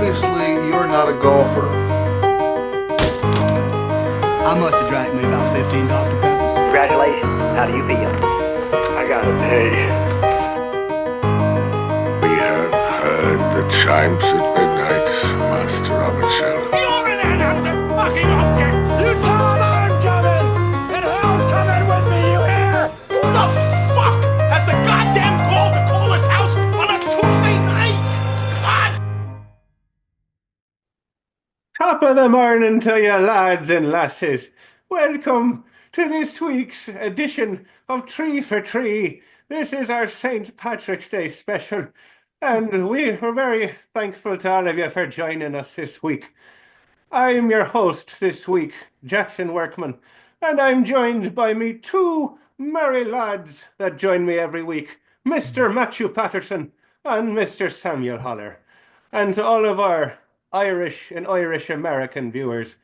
obviously you're not a golfer. I must have drank me about 15 Dr. Peppers. Congratulations. How do you feel? I gotta pay. We have heard the chimes at midnight, Master Robert. You're an inanimate fucking object! You told I'm coming! And hell's coming with me, you hear? Who the fuck has the goddamn gall to call his house on a Tuesday night? God! Top of the morning to you, lads and lasses. Welcome to this week's edition of Tree for Tree. This is our St. Patrick's Day special, and we're very thankful to all of you for joining us this week. I'm your host this week, Jackson Workman, and I'm joined by me two merry lads that join me every week, Mr. Matthew Patterson and Mr. Samuel Holler. And to all of our Irish and Irish American viewers,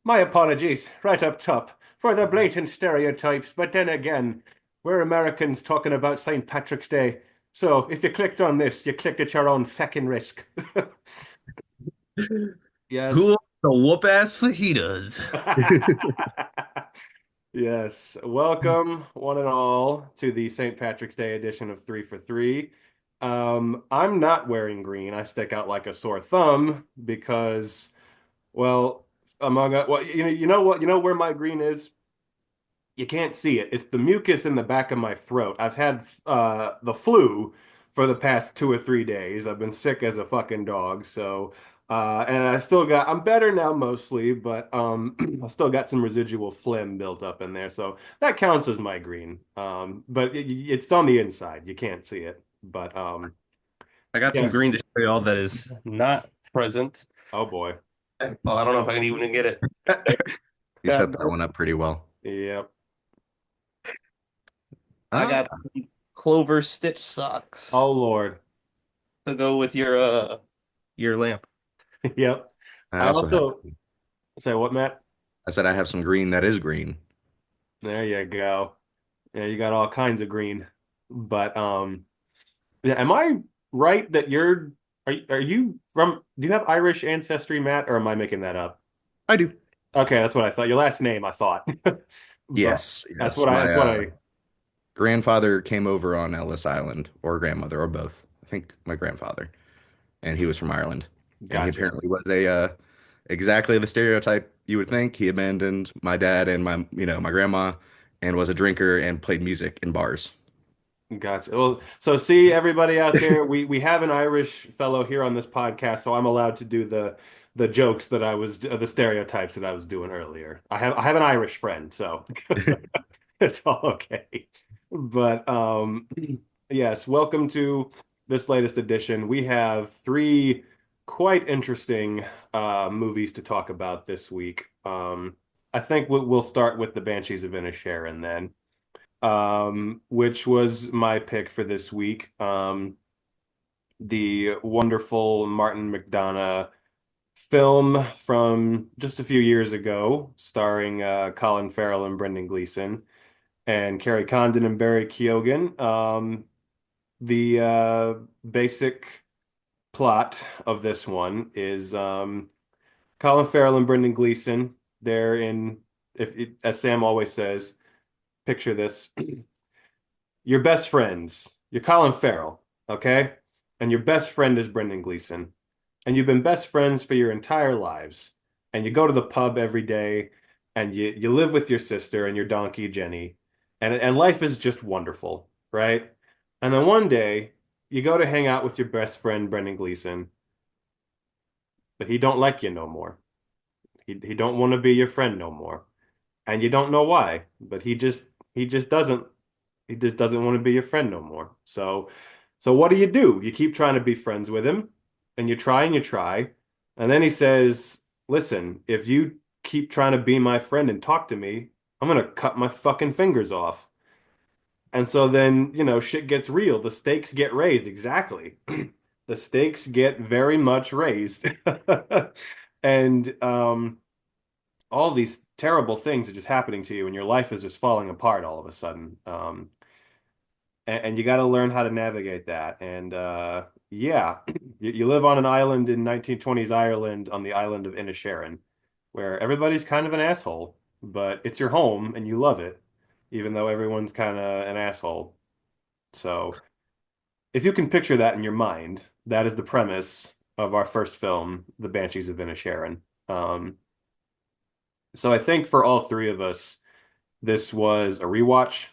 my apologies right up top for the blatant stereotypes, but then again, we're Americans talking about St. Patrick's Day, so if you clicked on this, you clicked at your own feckin' risk. Yes. Who the whoop ass fajitas? Yes. Welcome, one and all, to the St. Patrick's Day edition of Three for Three. I'm not wearing green. I stick out like a sore thumb because, well, you know what? You know where my green is? You can't see it. It's the mucus in the back of my throat. I've had the flu for the past 2 or 3 days. I've been sick as a fucking dog, so and I'm better now mostly, but I still got some residual phlegm built up in there, so that counts as my green. But it's on the inside. You can't see it. But I got some yes. green to show y'all that is not present. Oh boy. Oh, I don't know if I can even get it. You set that one up pretty well. Yep. I got clover stitch socks Oh Lord. to go with your lamp. Yep. I also say what, Matt? I said I have some green that is green. There you go. Yeah, you got all kinds of green. But yeah, am I right that are you from, do you have Irish ancestry, Matt, or am I making that up? I do. Okay, that's what I thought. Your last name, I thought. Yes, That's yes. what My that's what I grandfather came over on Ellis Island, or grandmother, or both. I think my grandfather, and he was from Ireland. And he Gotcha. apparently was exactly the stereotype you would think. He abandoned my dad and my grandma, and was a drinker and played music in bars. Gotcha. Well, so see everybody out there, we have an Irish fellow here on this podcast, so I'm allowed to do the jokes that the stereotypes that I was doing earlier. I have an Irish friend, so it's all okay. But yes, welcome to this latest edition. We have three quite interesting movies to talk about this week. I think we'll start with the Banshees of Inisherin then. Which was my pick for this week. The wonderful Martin McDonagh film from just a few years ago, starring Colin Farrell and Brendan Gleeson, and Kerry Condon and Barry Keoghan. The basic plot of this one is Colin Farrell and Brendan Gleeson. They're in, as Sam always says, picture this. Your best friends. You're Colin Farrell, okay? And your best friend is Brendan Gleeson. And you've been best friends for your entire lives. And you go to the pub every day, and you live with your sister and your donkey, Jenny. And life is just wonderful, right? And then one day, you go to hang out with your best friend, Brendan Gleeson. But he don't like you no more. He don't want to be your friend no more. And you don't know why, but he just doesn't want to be your friend no more. So what do? You keep trying to be friends with him, and you try and you try. And then he says, listen, if you keep trying to be my friend and talk to me, I'm going to cut my fucking fingers off. And so then, shit gets real. The stakes get raised. Exactly. The stakes get very much raised. And all these terrible things are just happening to you, and your life is just falling apart all of a sudden. and you got to learn how to navigate that. And yeah, you live on an island in 1920s Ireland on the island of Inisherin, where everybody's kind of an asshole, but it's your home and you love it, even though everyone's kind of an asshole. So if you can picture that in your mind, that is the premise of our first film, The Banshees of Inisherin. Um, so I think for all three of us, this was a rewatch.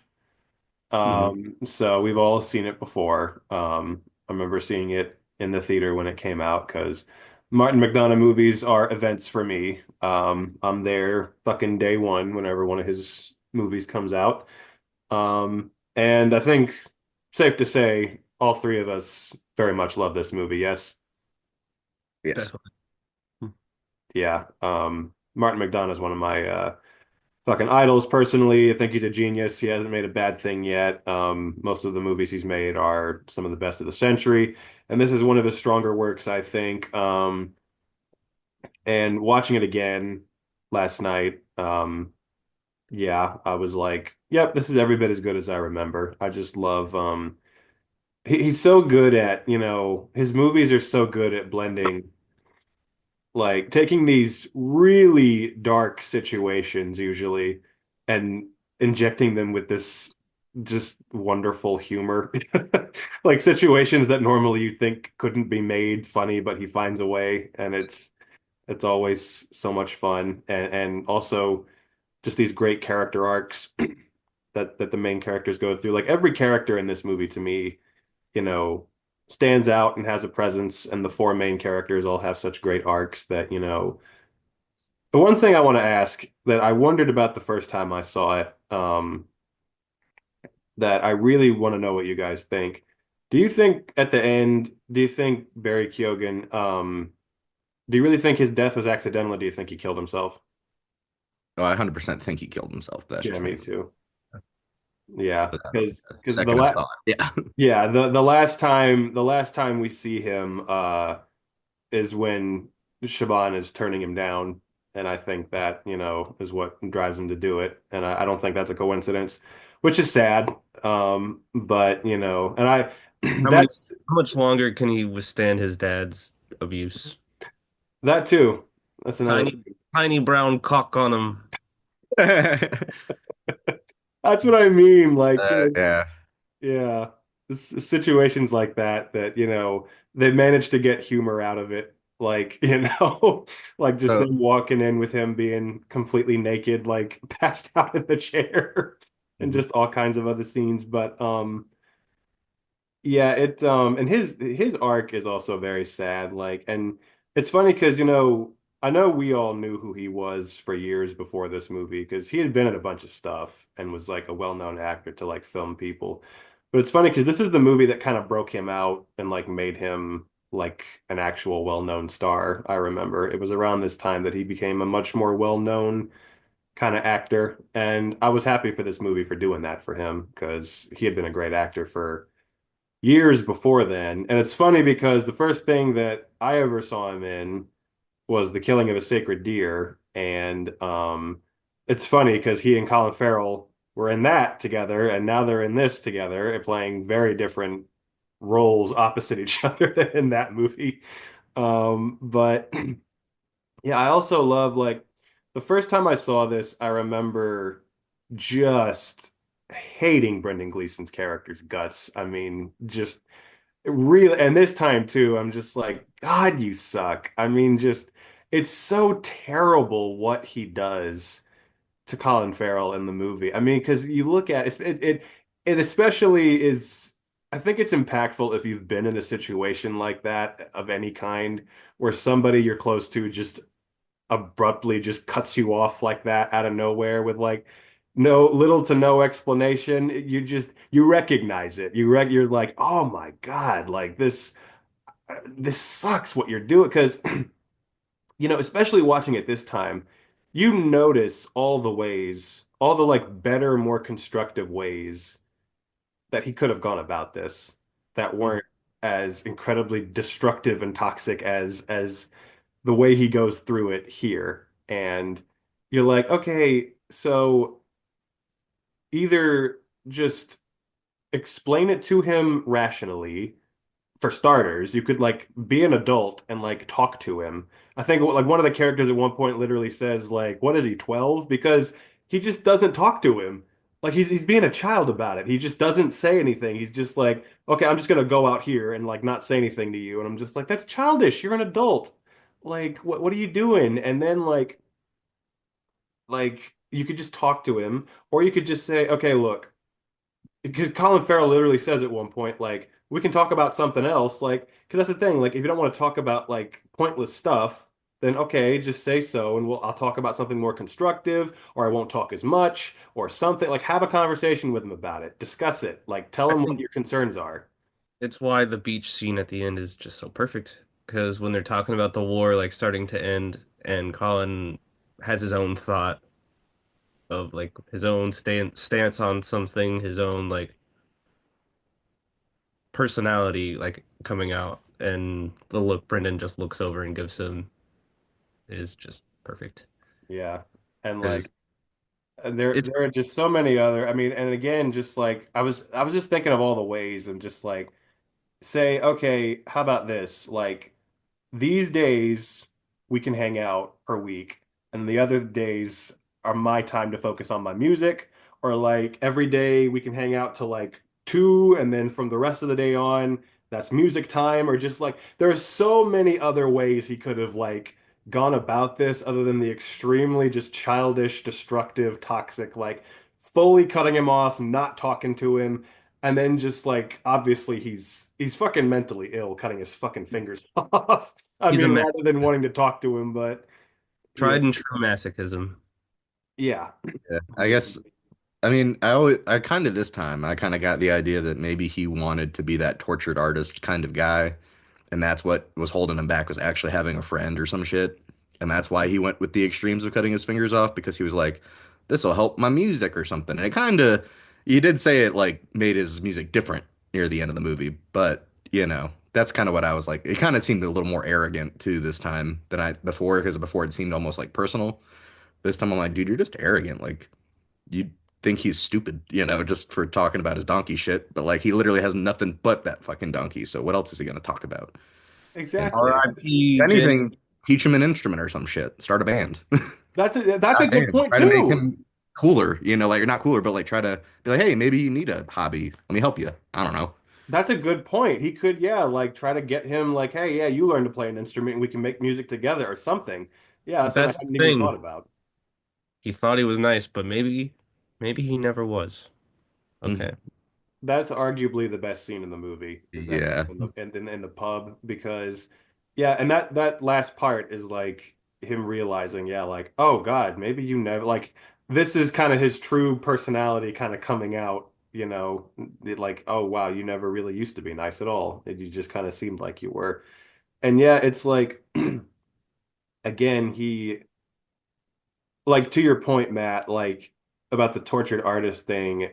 Hmm. So we've all seen it before. I remember seeing it in the theater when it came out because Martin McDonagh movies are events for me. I'm there fucking day one whenever one of his movies comes out. And I think safe to say all three of us very much love this movie. Yes. Yes. Definitely. Yeah. Martin McDonagh is one of my fucking idols personally. I think he's a genius. He hasn't made a bad thing yet. Most of the movies he's made are some of the best of the century, and this is one of his stronger works, I think. And watching it again last night, yeah, I was like, yep, this is every bit as good as I remember. I just love he's so good at, his movies are so good at blending like taking these really dark situations usually and injecting them with this just wonderful humor. Like situations that normally you think couldn't be made funny, but he finds a way, and it's always so much fun. And also just these great character arcs that the main characters go through. Like every character in this movie to me, you know, stands out and has a presence, and the four main characters all have such great arcs that, the one thing I want to ask that I wondered about the first time I saw it, that I really want to know what you guys think. Do you think at the end, do you think Barry Keoghan, do you really think his death was accidental, or do you think he killed himself? Oh, I 100% think he killed himself. That's Yeah, just me me. too. Yeah, Without a because second of thought. Yeah. the last time we see him is when Shaban is turning him down, and I think that, is what drives him to do it. And I don't think that's a coincidence, which is sad. But and I How many that's how much longer can he withstand his dad's abuse? that too. That's another Tiny tiny brown cock on him. that's what I mean. Like, Yeah. yeah, situations like that, they managed to get humor out of it. Like, like just So them walking in with him being completely naked, like passed out in the chair, and Mhm. just all kinds of other scenes. But yeah, and his arc is also very sad. Like, and it's funny because, I know we all knew who he was for years before this movie because he had been in a bunch of stuff and was like a well-known actor to like film people. But it's funny because this is the movie that kind of broke him out and like made him like an actual well-known star. I remember it was around this time that he became a much more well-known kind of actor, and I was happy for this movie for doing that for him because he had been a great actor for years before then. And it's funny because the first thing that I ever saw him in was The Killing of a Sacred Deer. And it's funny because he and Colin Farrell were in that together, and now they're in this together, playing very different roles opposite each other than in that movie. But yeah, I also love like the first time I saw this, I remember just hating Brendan Gleeson's character's guts. I mean, just really, and this time too, I'm just like, God, you suck. I mean, just it's so terrible what he does to Colin Farrell in the movie. I mean, because you look at it especially is. I think it's impactful if you've been in a situation like that of any kind, where somebody you're close to just abruptly just cuts you off like that out of nowhere with like no little to no explanation. You recognize it. You're like, oh my God, like this sucks what you're doing. Because especially watching it this time, you notice all the ways, all the like better, more constructive ways that he could have gone about this that weren't as incredibly destructive and toxic as the way he goes through it here. And you're like, okay, so either just explain it to him rationally. For starters, you could like be an adult and like talk to him. I think like one of the characters at one point literally says like, "What is he, 12?" Because he just doesn't talk to him. Like he's being a child about it. He just doesn't say anything. He's just like, "Okay, I'm just gonna go out here and like not say anything to you." And I'm just like, "That's childish. You're an adult. Like what are you doing?" And then like you could just talk to him, or you could just say, "Okay, look." Because Colin Farrell literally says at one point, like, we can talk about something else, like, because that's the thing, like, if you don't want to talk about like pointless stuff, then okay, just say so, and I'll talk about something more constructive, or I won't talk as much, or something. Like, have a conversation with him about it, discuss it, like, tell I him what think your concerns are. it's why the beach scene at the end is just so perfect. Because when they're talking about the war, like starting to end, and Colin has his own thought of like his own stance on something, his own like personality like coming out, and the look Brendan just looks over and gives him is just perfect. Yeah, and like, Because there it there are just so many other. I mean, and again, just like I was just thinking of all the ways, and just like say, okay, how about this, like. These days we can hang out per week, and the other days are my time to focus on my music, or like every day we can hang out till like 2, and then from the rest of the day on, that's music time, or just like there's so many other ways he could have like gone about this other than the extremely just childish, destructive, toxic, like fully cutting him off, not talking to him. And then just like obviously he's fucking mentally ill, cutting his fucking fingers off. I He's a mean, rather than wanting to talk to him, but yeah, tried and true masochism. yeah, yeah, I guess I mean, I kind of this time, I kind of got the idea that maybe he wanted to be that tortured artist kind of guy, and that's what was holding him back was actually having a friend or some shit, and that's why he went with the extremes of cutting his fingers off because he was like, this will help my music or something. And it kind of, you did say it like made his music different near the end of the movie, but that's kind of what I was like. It kind of seemed a little more arrogant too this time than I before because before it seemed almost like personal. This time I'm like, dude, you're just arrogant. Like you think he's stupid, just for talking about his donkey shit. But like he literally has nothing but that fucking donkey. So what else is he gonna talk about? And exactly. R.I.P. if Jen. anything, teach him an instrument or some shit. Start a band. That's a God good damn. point Try to make too. him cooler. Like you're not cooler, but like try to be like, hey, maybe you need a hobby. Let me help you. I don't know. That's a good point. He could, yeah, like try to get him like, hey, yeah, you learn to play an instrument and we can make music together or something. Yeah, But that's something that's I the hadn't even thought thing. about. He thought he was nice, but maybe he never was. Mhm. Okay. That's arguably the best scene in the movie is that scene Yeah. in the pub because yeah, and that last part is like him realizing, yeah, like, oh God, maybe you never like this is kind of his true personality kind of coming out, like, oh wow, you never really used to be nice at all. You just kind of seemed like you were. And yeah, it's like again, he like to your point, Matt, like about the tortured artist thing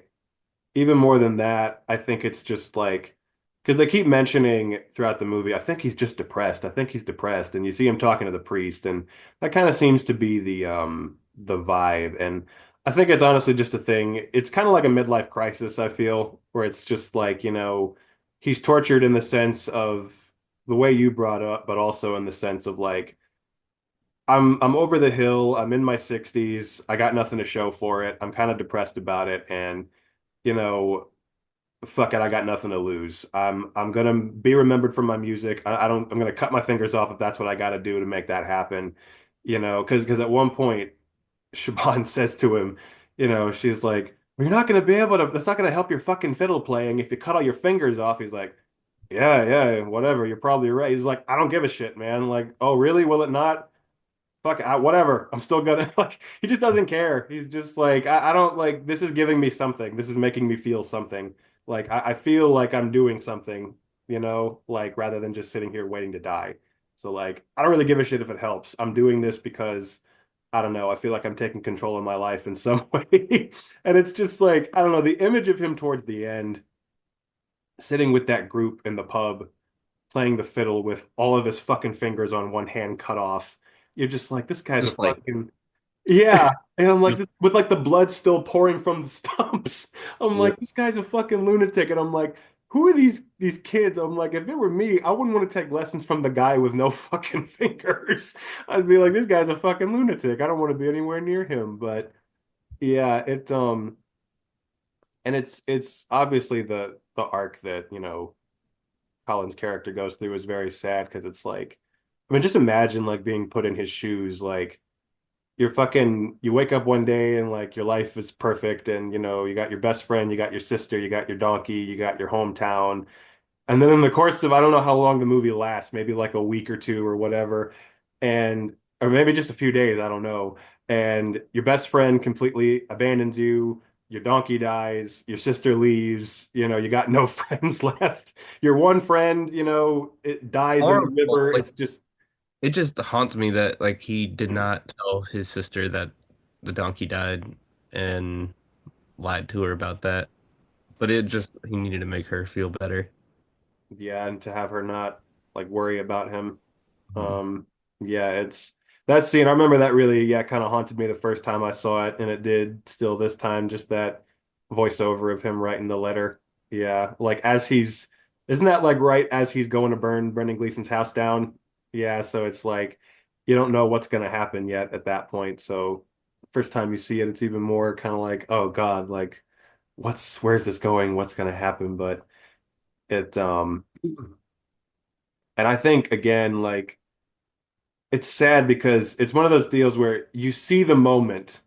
even more than that, I think it's just like because they keep mentioning throughout the movie, I think he's just depressed. I think he's depressed, and you see him talking to the priest, and that kind of seems to be the vibe. And I think it's honestly just a thing. It's kind of like a midlife crisis, I feel, where it's just like, he's tortured in the sense of the way you brought up, but also in the sense of like I'm over the hill. I'm in my 60s. I got nothing to show for it. I'm kind of depressed about it, and you know fuck it, I got nothing to lose. I'm gonna be remembered for my music. I don't. I'm gonna cut my fingers off if that's what I got to do to make that happen. Because at one point, Siobhan says to him, she's like, "Well, you're not gonna be able to. That's not gonna help your fucking fiddle playing if you cut all your fingers off." He's like, "Yeah, yeah, whatever. You're probably right." He's like, "I don't give a shit, man. Like, oh, really? Will it not? Fuck, whatever. I'm still gonna like." He just doesn't care. He's just like, I don't like. This is giving me something. This is making me feel something. Like I feel like I'm doing something, like rather than just sitting here waiting to die. So like, I don't really give a shit if it helps. I'm doing this because I don't know. I feel like I'm taking control of my life in some way. And it's just like, I don't know, the image of him towards the end, sitting with that group in the pub, playing the fiddle with all of his fucking fingers on one hand cut off. You're just like, this guy's a Just like fucking Yeah. And I'm like, this, with like the blood still pouring from the stumps. I'm Yep. like, this guy's a fucking lunatic. And I'm like, who are these kids? I'm like, if it were me, I wouldn't want to take lessons from the guy with no fucking fingers. I'd be like, this guy's a fucking lunatic. I don't want to be anywhere near him. But yeah, and it's obviously the arc that, Colin's character goes through is very sad because it's like, I mean, just imagine like being put in his shoes, like you wake up one day and like your life is perfect and you got your best friend, you got your sister, you got your donkey, you got your hometown. And then in the course of I don't know how long the movie lasts, maybe like a week or two or whatever, and or maybe just a few days, I don't know. And your best friend completely abandons you, your donkey dies, your sister leaves, you got no friends left. Your one friend, it dies in the Horrible. river. Like It's just it just haunts me that like he did not tell his sister that the donkey died and lied to her about that. But it just he needed to make her feel better. yeah, and to have her not like worry about him. Mhm. Yeah, it's that scene. I remember that really, yeah, kind of haunted me the first time I saw it, and it did still this time, just that voiceover of him writing the letter. Yeah, like isn't that like right as he's going to burn Brendan Gleeson's house down? Yeah, so it's like you don't know what's gonna happen yet at that point. So first time you see it, it's even more kind of like, oh God, like where's this going? What's gonna happen? But it and I think again, like it's sad because it's one of those deals where you see the moment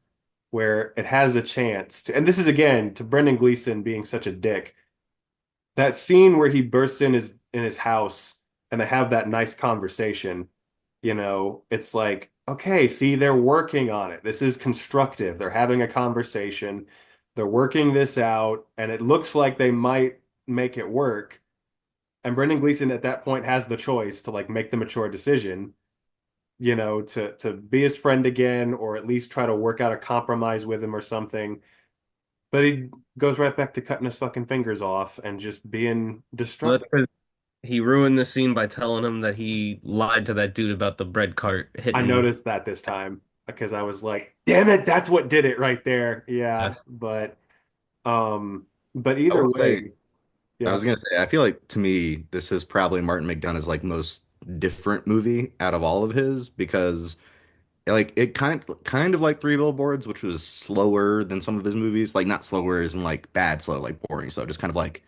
where it has a chance to, and this is again to Brendan Gleeson being such a dick. That scene where he bursts in his house and they have that nice conversation, it's like, okay, see, they're working on it. This is constructive. They're having a conversation. They're working this out, and it looks like they might make it work. And Brendan Gleeson at that point has the choice to like make the mature decision to be his friend again or at least try to work out a compromise with him or something. But he goes right back to cutting his fucking fingers off and just being Well, destructive. that's 'cause he ruined the scene by telling him that he lied to that dude about the bread cart I hitting. noticed that this time because I was like, damn it, that's what did it right there. Yeah. Yeah, but I either will say, way, I yeah. was gonna say, I feel like to me, this is probably Martin McDonagh's like most different movie out of all of his because like it kind of like Three Billboards, which was slower than some of his movies. Like not slower as in like bad slow, like boring. So just kind of like,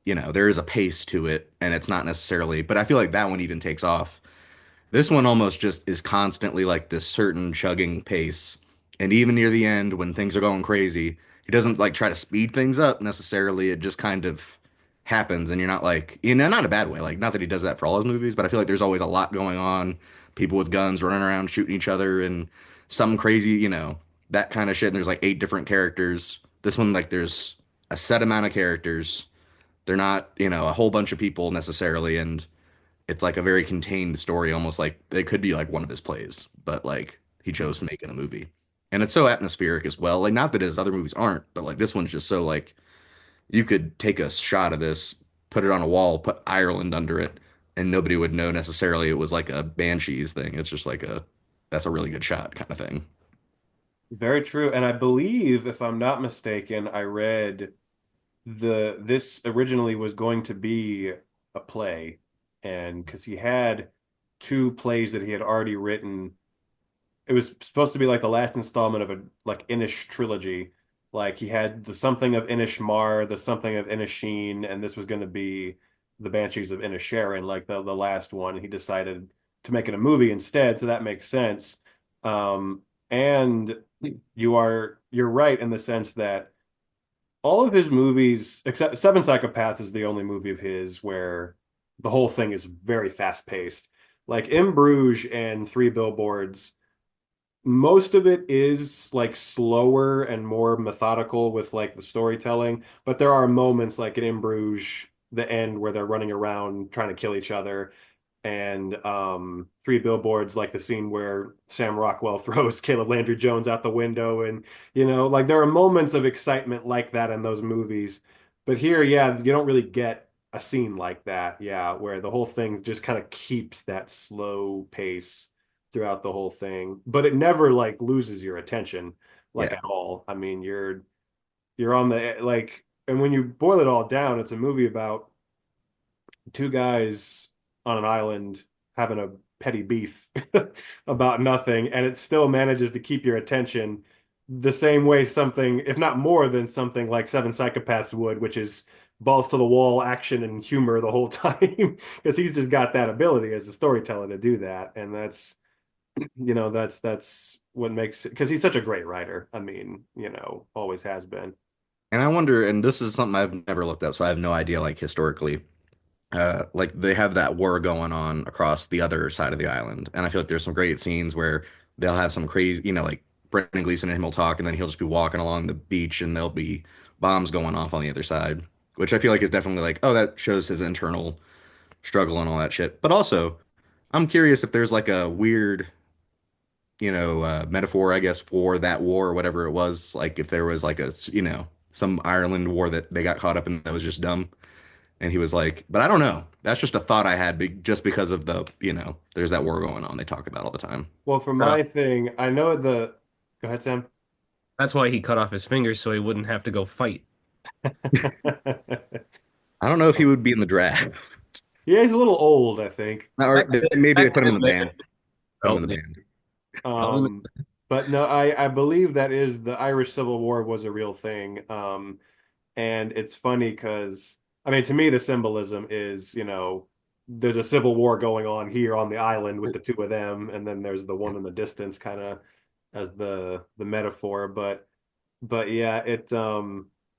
there is a pace to it, and it's not necessarily. But I feel like that one even takes off. This one almost just is constantly like this certain chugging pace. And even near the end, when things are going crazy, he doesn't like try to speed things up necessarily. It just kind of happens, and you're not like, not a bad way. Like, not that he does that for all his movies, but I feel like there's always a lot going on. People with guns running around shooting each other and some crazy, that kind of shit. And there's like eight different characters. This one, like, there's a set amount of characters. They're not, a whole bunch of people necessarily. And it's like a very contained story, almost like it could be like one of his plays, but like he chose to make it a movie. And it's so atmospheric as well. Like not that his other movies aren't, but like this one's just so like you could take a shot of this, put it on a wall, put Ireland under it, and nobody would know necessarily it was like a Banshees thing. It's just like that's a really good shot kind of thing. Very true. And I believe, if I'm not mistaken, I read this originally was going to be a play, and because he had two plays that he had already written. It was supposed to be like the last installment of a like Inish trilogy. Like he had the something of Inishmar, the something of Inisherin, and this was going to be the Banshees of Inisherin, like the last one. He decided to make it a movie instead, so that makes sense. And you're right in the sense that all of his movies, except Seven Psychopaths, is the only movie of his where the whole thing is very fast paced. Like In Bruges and Three Billboards, most of it is like slower and more methodical with like the storytelling, but there are moments like in Bruges, the end where they're running around trying to kill each other, and Three Billboards, like the scene where Sam Rockwell throws Caleb Landry Jones out the window, and like there are moments of excitement like that in those movies. But here, yeah, you don't really get a scene like that, yeah, where the whole thing just kind of keeps that slow pace throughout the whole thing, but it never like loses your attention like Yeah. at all. I mean, you're on the like, and when you boil it all down, it's a movie about two guys on an island having a petty beef about nothing, and it still manages to keep your attention the same way something, if not more than something like Seven Psychopaths would, which is balls to the wall action and humor the whole time, because he's just got that ability as a storyteller to do that, and that's what makes it, because he's such a great writer. I mean, always has been. And I wonder, and this is something I've never looked up, so I have no idea, like historically, like they have that war going on across the other side of the island, and I feel like there's some great scenes where they'll have some crazy, like Brendan Gleeson and him will talk, and then he'll just be walking along the beach, and there'll be bombs going off on the other side, which I feel like is definitely like, oh, that shows his internal struggle and all that shit. But also, I'm curious if there's like a weird, metaphor, I guess, for that war or whatever it was. Like if there was like some Ireland war that they got caught up in that was just dumb. And he was like, but I don't know. That's just a thought I had just because of there's that war going on they talk about all the time. Well, for Uh, my thing, I know go ahead, Sam. that's why he cut off his fingers so he wouldn't have to go fight. I don't know if he would be in the draft. Yeah, he's a little old, I think. Or maybe they Back put him in then, the band. Put him oh, in the yeah. band. Probably Um, but no, I believe that is the Irish Civil War was a real thing. And it's funny because, I mean, to me, the symbolism is, there's a civil war going on here on the island with the two of them, and then there's the one in the distance, kind of as the metaphor. But yeah,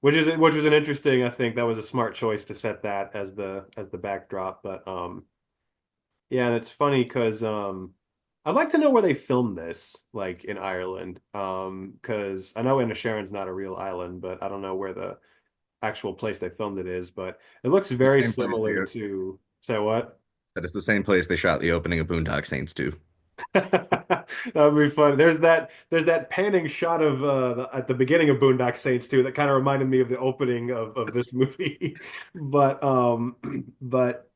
which was an interesting. I think that was a smart choice to set that as the backdrop. But yeah, and it's funny because I'd like to know where they filmed this, like in Ireland. Because I know Inisherin's not a real island, but I don't know where the actual place they filmed it is. But it looks It's the very same place similar to, say what? that it's the same place they shot the opening of Boondock Saints too. That would be fun. There's that panning shot of at the beginning of Boondock Saints too that kind of reminded me of the opening of this movie. But but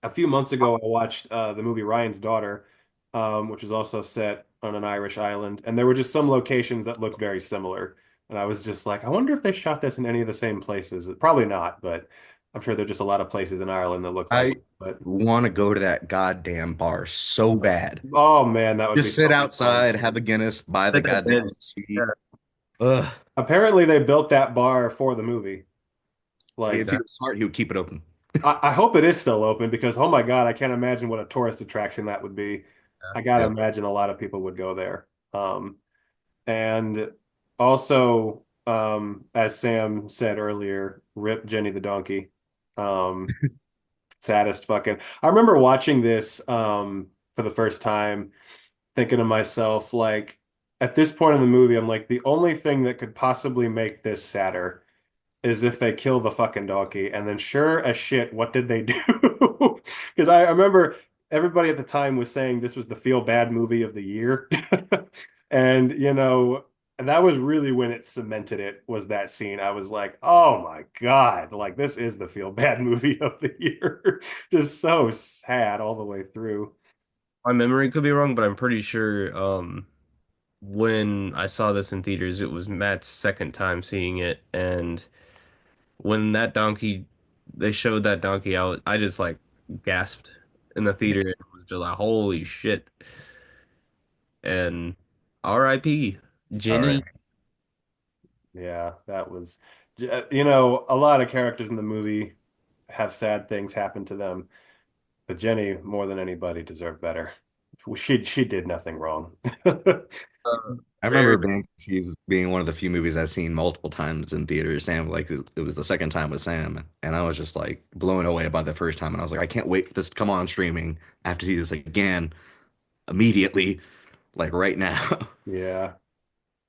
a few months ago I watched the movie Ryan's Daughter, which was also set on an Irish island, and there were just some locations that looked very similar. And I was just like, I wonder if they shot this in any of the same places. Probably not, but I'm sure there's just a lot of places in Ireland that look like I it. But want to go to that goddamn bar so bad. oh man, that would be Just sit so much fun. outside, have a Guinness, buy the like a goddamn bench. seat. Yeah, Ugh. Apparently, they built that bar for the movie. If Like, he was smart, he would keep it open. I hope it is still open because, oh my God, I can't imagine what a tourist attraction that would be. I gotta Yep. imagine a lot of people would go there. And also, as Sam said earlier, rip Jenny the donkey. Um, saddest fucking. I remember watching this for the first time, thinking to myself, like, at this point in the movie, I'm like, the only thing that could possibly make this sadder is if they kill the fucking donkey. And then sure as shit, what did they do? Because I remember everybody at the time was saying this was the feel bad movie of the year. And and that was really when it cemented it, was that scene. I was like, oh my God, like this is the feel bad movie of the year. Just so sad all the way through. my memory could be wrong, but I'm pretty sure when I saw this in theaters, it was Matt's second time seeing it, and when they showed that donkey out, I just like gasped in the theater. It was just like, holy shit. And R.I.P. All right. Jenny. Yeah, that was, a lot of characters in the movie have sad things happen to them. But Jenny, more than anybody, deserved better. She did nothing wrong. I Very, remember Banshees being one of the few movies I've seen multiple times in theaters. Sam, like it was the second time with Sam, and I was just like blown away by the first time, and I was like, I can't wait for this to come on streaming. I have to see this again immediately, like right now. Yeah.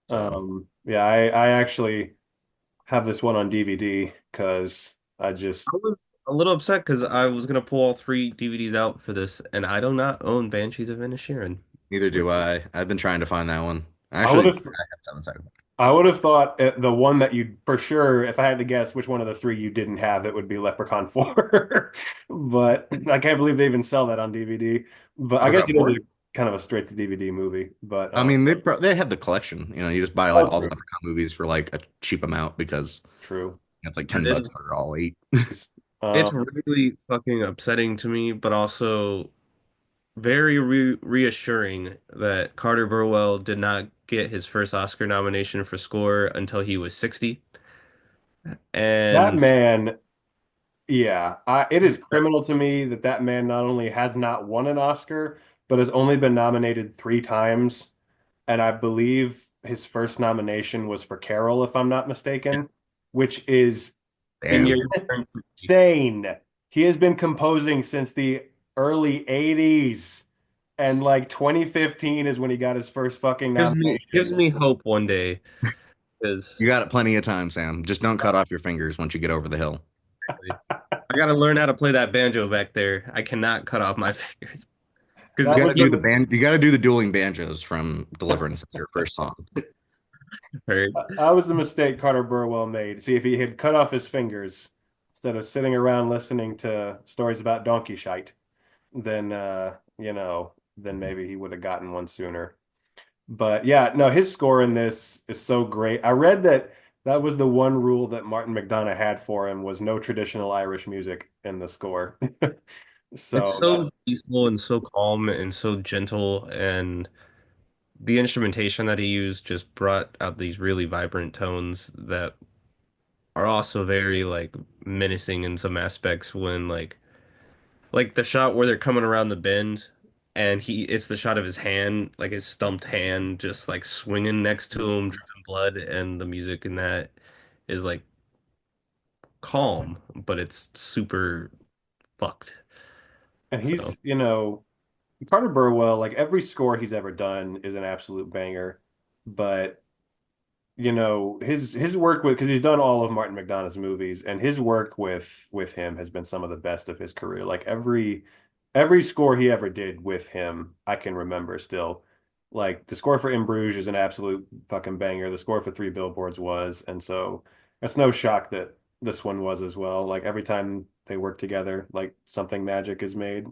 So Yeah, I actually have this one on DVD because I just I was a little upset because I was gonna pull all three DVDs out for this, and I do not own Banshees of Inisherin. neither do I. I've been trying to find that one. I would Actually, have I have seven seconds. I would have thought the one that you for sure, if I had to guess which one of the three you didn't have, it would be Leprechaun 4. But I can't believe they even sell that on DVD. But I guess Leprechaun he does 4? a kind of a straight to DVD movie. But I mean, they have the collection. You know, you just buy like oh, all the true, Leprechaun movies for like a cheap amount because true. it's like It $10 is. for all eight. It's Um, really fucking upsetting to me, but also very reassuring that Carter Burwell did not get his first Oscar nomination for score until he was 60. that And man, yeah, it is criminal to me that that man not only has not won an Oscar, but has only been nominated 3 times. And I believe his first nomination was for Carol, if I'm not mistaken, which is in Damn. your insane. He has been composing since the early 80s. And like 2015 is when he got his first fucking gives nomination. me hope one day because You got it plenty of time, Sam. Just don't cut off your fingers once you get over the hill. I got to learn how to play that banjo back there. I cannot cut off my fingers because You That got was to do the the band. You got to do the dueling banjos from Deliverance as your first song. hurt. that was the mistake Carter Burwell made. See, if he had cut off his fingers instead of sitting around listening to stories about donkey shite, then then maybe he would have gotten one sooner. But yeah, no, his score in this is so great. I read that that was the one rule that Martin McDonagh had for him was no traditional Irish music in the score. It's So that so peaceful and so calm and so gentle, and the instrumentation that he used just brought out these really vibrant tones that are also very like menacing in some aspects when like the shot where they're coming around the bend and it's the shot of his hand, like his stumped hand just like swinging next to him, dripping blood, and the music in that is like calm, but it's super fucked. and So Carter Burwell, like every score he's ever done is an absolute banger. But his work with because he's done all of Martin McDonagh's movies, and his work with him has been some of the best of his career. Like every score he ever did with him, I can remember still. Like the score for In Bruges is an absolute fucking banger. The score for Three Billboards was, and so it's no shock that this one was as well. Like every time they work together, like something magic is made.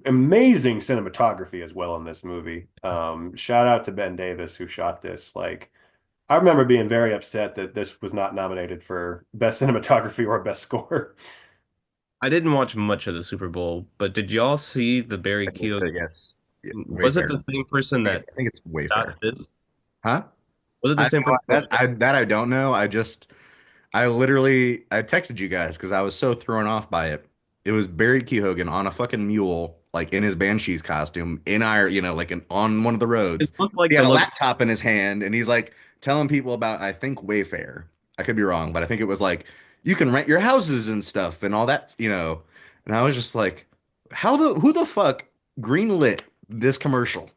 Amazing cinematography as well in this movie. Shout out to Ben Davis who shot this. Like I remember being very upset that this was not nominated for best cinematography or best score. I didn't watch much of the Super Bowl, but did y'all see the Barry Keoghan? Yes. Yeah, Was it Wayfair. the same person I that think it's shot Wayfair. this? Huh? Was it the same person that shot? That I don't know. I literally I texted you guys because I was so thrown off by it. It was Barry Keoghan on a fucking mule, like in his Banshees costume, in our, like on one of the It roads. looked He like had the a look. laptop in his hand, and he's like telling people about, I think, Wayfair. I could be wrong, but I think it was like you can rent your houses and stuff and all that. And I was just like, who the fuck greenlit this commercial?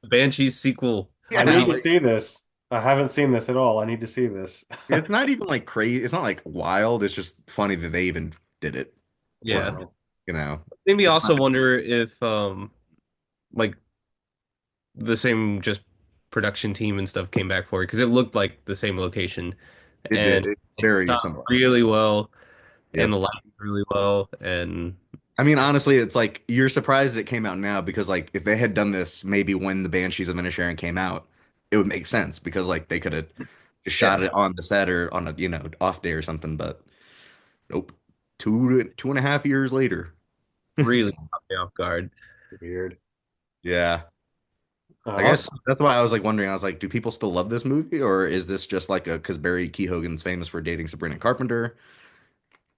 Banshees sequel I Yeah, need to release. see this. I haven't seen this at all. I need to see this. it's not even like crazy. It's not like wild. It's just funny that they even did it. Yeah. Wow. You know, Made me it's also not, wonder if like the same just production team and stuff came back for it because it looked like the same location it did and it it very shot similar. really well and the Yep. lighting really well and I mean, honestly, it's like you're surprised it came out now because like if they had done this maybe when the Banshees of Inisherin came out, it would make sense because like they could have just yeah, shot it on the set or on a off day or something. But nope, 2.5 years later. really So, caught me off guard. Weird. yeah. I guess Also, that's why I was like wondering. I was like, do people still love this movie, or is this just like a because Barry Keoghan's famous for dating Sabrina Carpenter?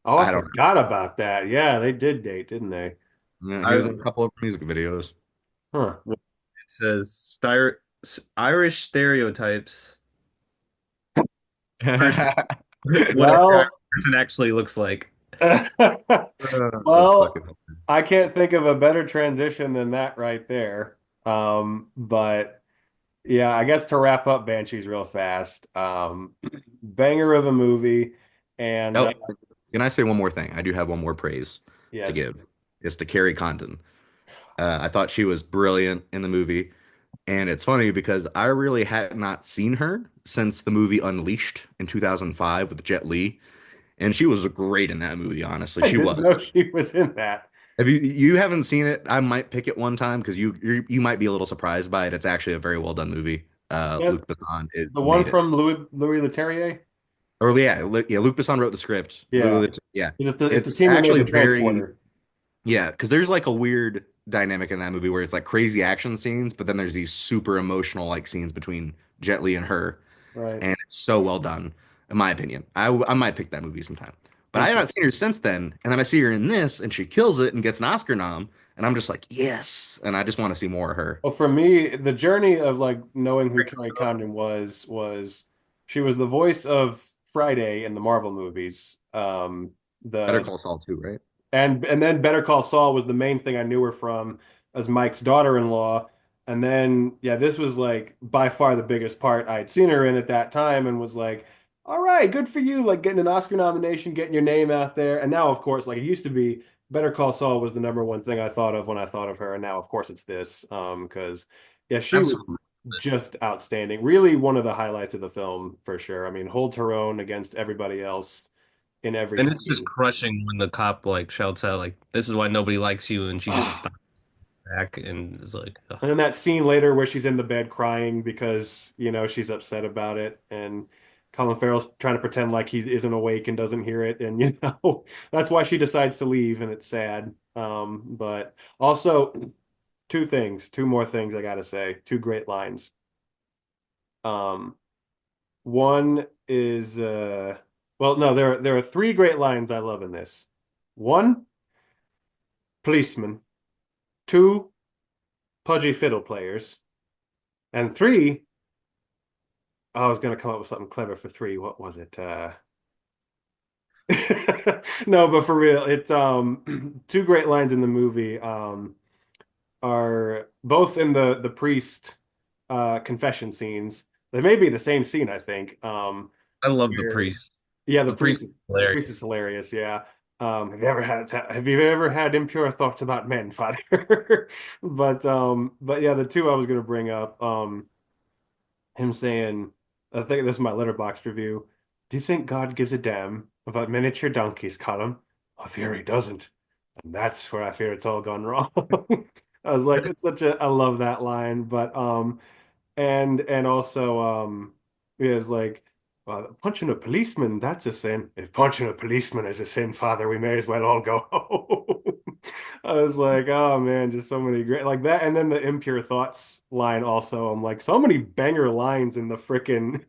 Oh, I I don't forgot about that. Yeah, they did date, didn't they? know. He was I in a couple of music videos. Huh. it says Irish stereotypes versus what a Well, person actually looks like. That's well, fucking hilarious. I can't think of a better transition than that right there. But yeah, I guess to wrap up Banshees real fast, banger of a movie, and Oh, can I say one more thing? I do have one more praise to yes, give. It's to Carrie Condon. I thought she was brilliant in the movie, and it's funny because I really had not seen her since the movie Unleashed in 2005 with Jet Li, and she was great in that movie. Honestly, I she didn't was. know she was in that. If you haven't seen it, I might pick it one time because you might be a little surprised by it. It's actually a very well done movie. Yeah, Luc Besson it the one made it. from Louis Leterrier. Or yeah, Luc Besson wrote the script. Yeah, Yeah, it's the it's team that made actually the very Transporter. yeah, because there's like a weird dynamic in that movie where it's like crazy action scenes, but then there's these super emotional like scenes between Jet Li and her, Right. and it's so well done, in my opinion. I might pick that movie sometime, but I have not Interesting. seen her since then. And then I see her in this, and she kills it and gets an Oscar nom, and I'm just like, yes, and I just want to see more of her. Well, for me, the journey of like knowing who Carrie Condon was she was the voice of Friday in the Marvel movies. Better The Call Saul too, right? and then Better Call Saul was the main thing I knew her from as Mike's daughter-in-law. And then yeah, this was like by far the biggest part I'd seen her in at that time and was like, all right, good for you, like getting an Oscar nomination, getting your name out there. And now, of course, like it used to be, Better Call Saul was the number one thing I thought of when I thought of her. And now, of course, it's this. Because yeah, she was Absolutely. just outstanding. Really one of the highlights of the film for sure. I mean, holds her own against everybody else in every And it's just scene. crushing when the cop like shouts out like, "This is why nobody likes you," and she just Ah, stops back and is like, ugh. and then that scene later where she's in the bed crying because, she's upset about it, and Colin Farrell's trying to pretend like he isn't awake and doesn't hear it, and that's why she decides to leave, and it's sad. But also two more things I gotta say, two great lines. Um, one is well, no, there are three great lines I love in this. One, policeman. Two, pudgy fiddle players. And three, I was going to come up with something clever for three. What was it? No, but for real, it's two great lines in the movie are both in the priest confession scenes. They may be the same scene, I think. I love the Where priest. yeah, The priest is the priest is hilarious. hilarious. Yeah. Have you ever had impure thoughts about men, Father? But yeah, the two I was going to bring up. Him saying, I think this is my letterbox review. Do you think God gives a damn about miniature donkeys, Colin? I fear he doesn't. And that's where I fear it's all gone wrong. I was like, it's such a I love that line. But and also yeah, it's like punching a policeman, that's a sin. If punching a policeman is a sin, Father, we may as well all go home. I was like, oh man, just so many great like that. And then the impure thoughts line also. I'm like, so many banger lines in the frickin'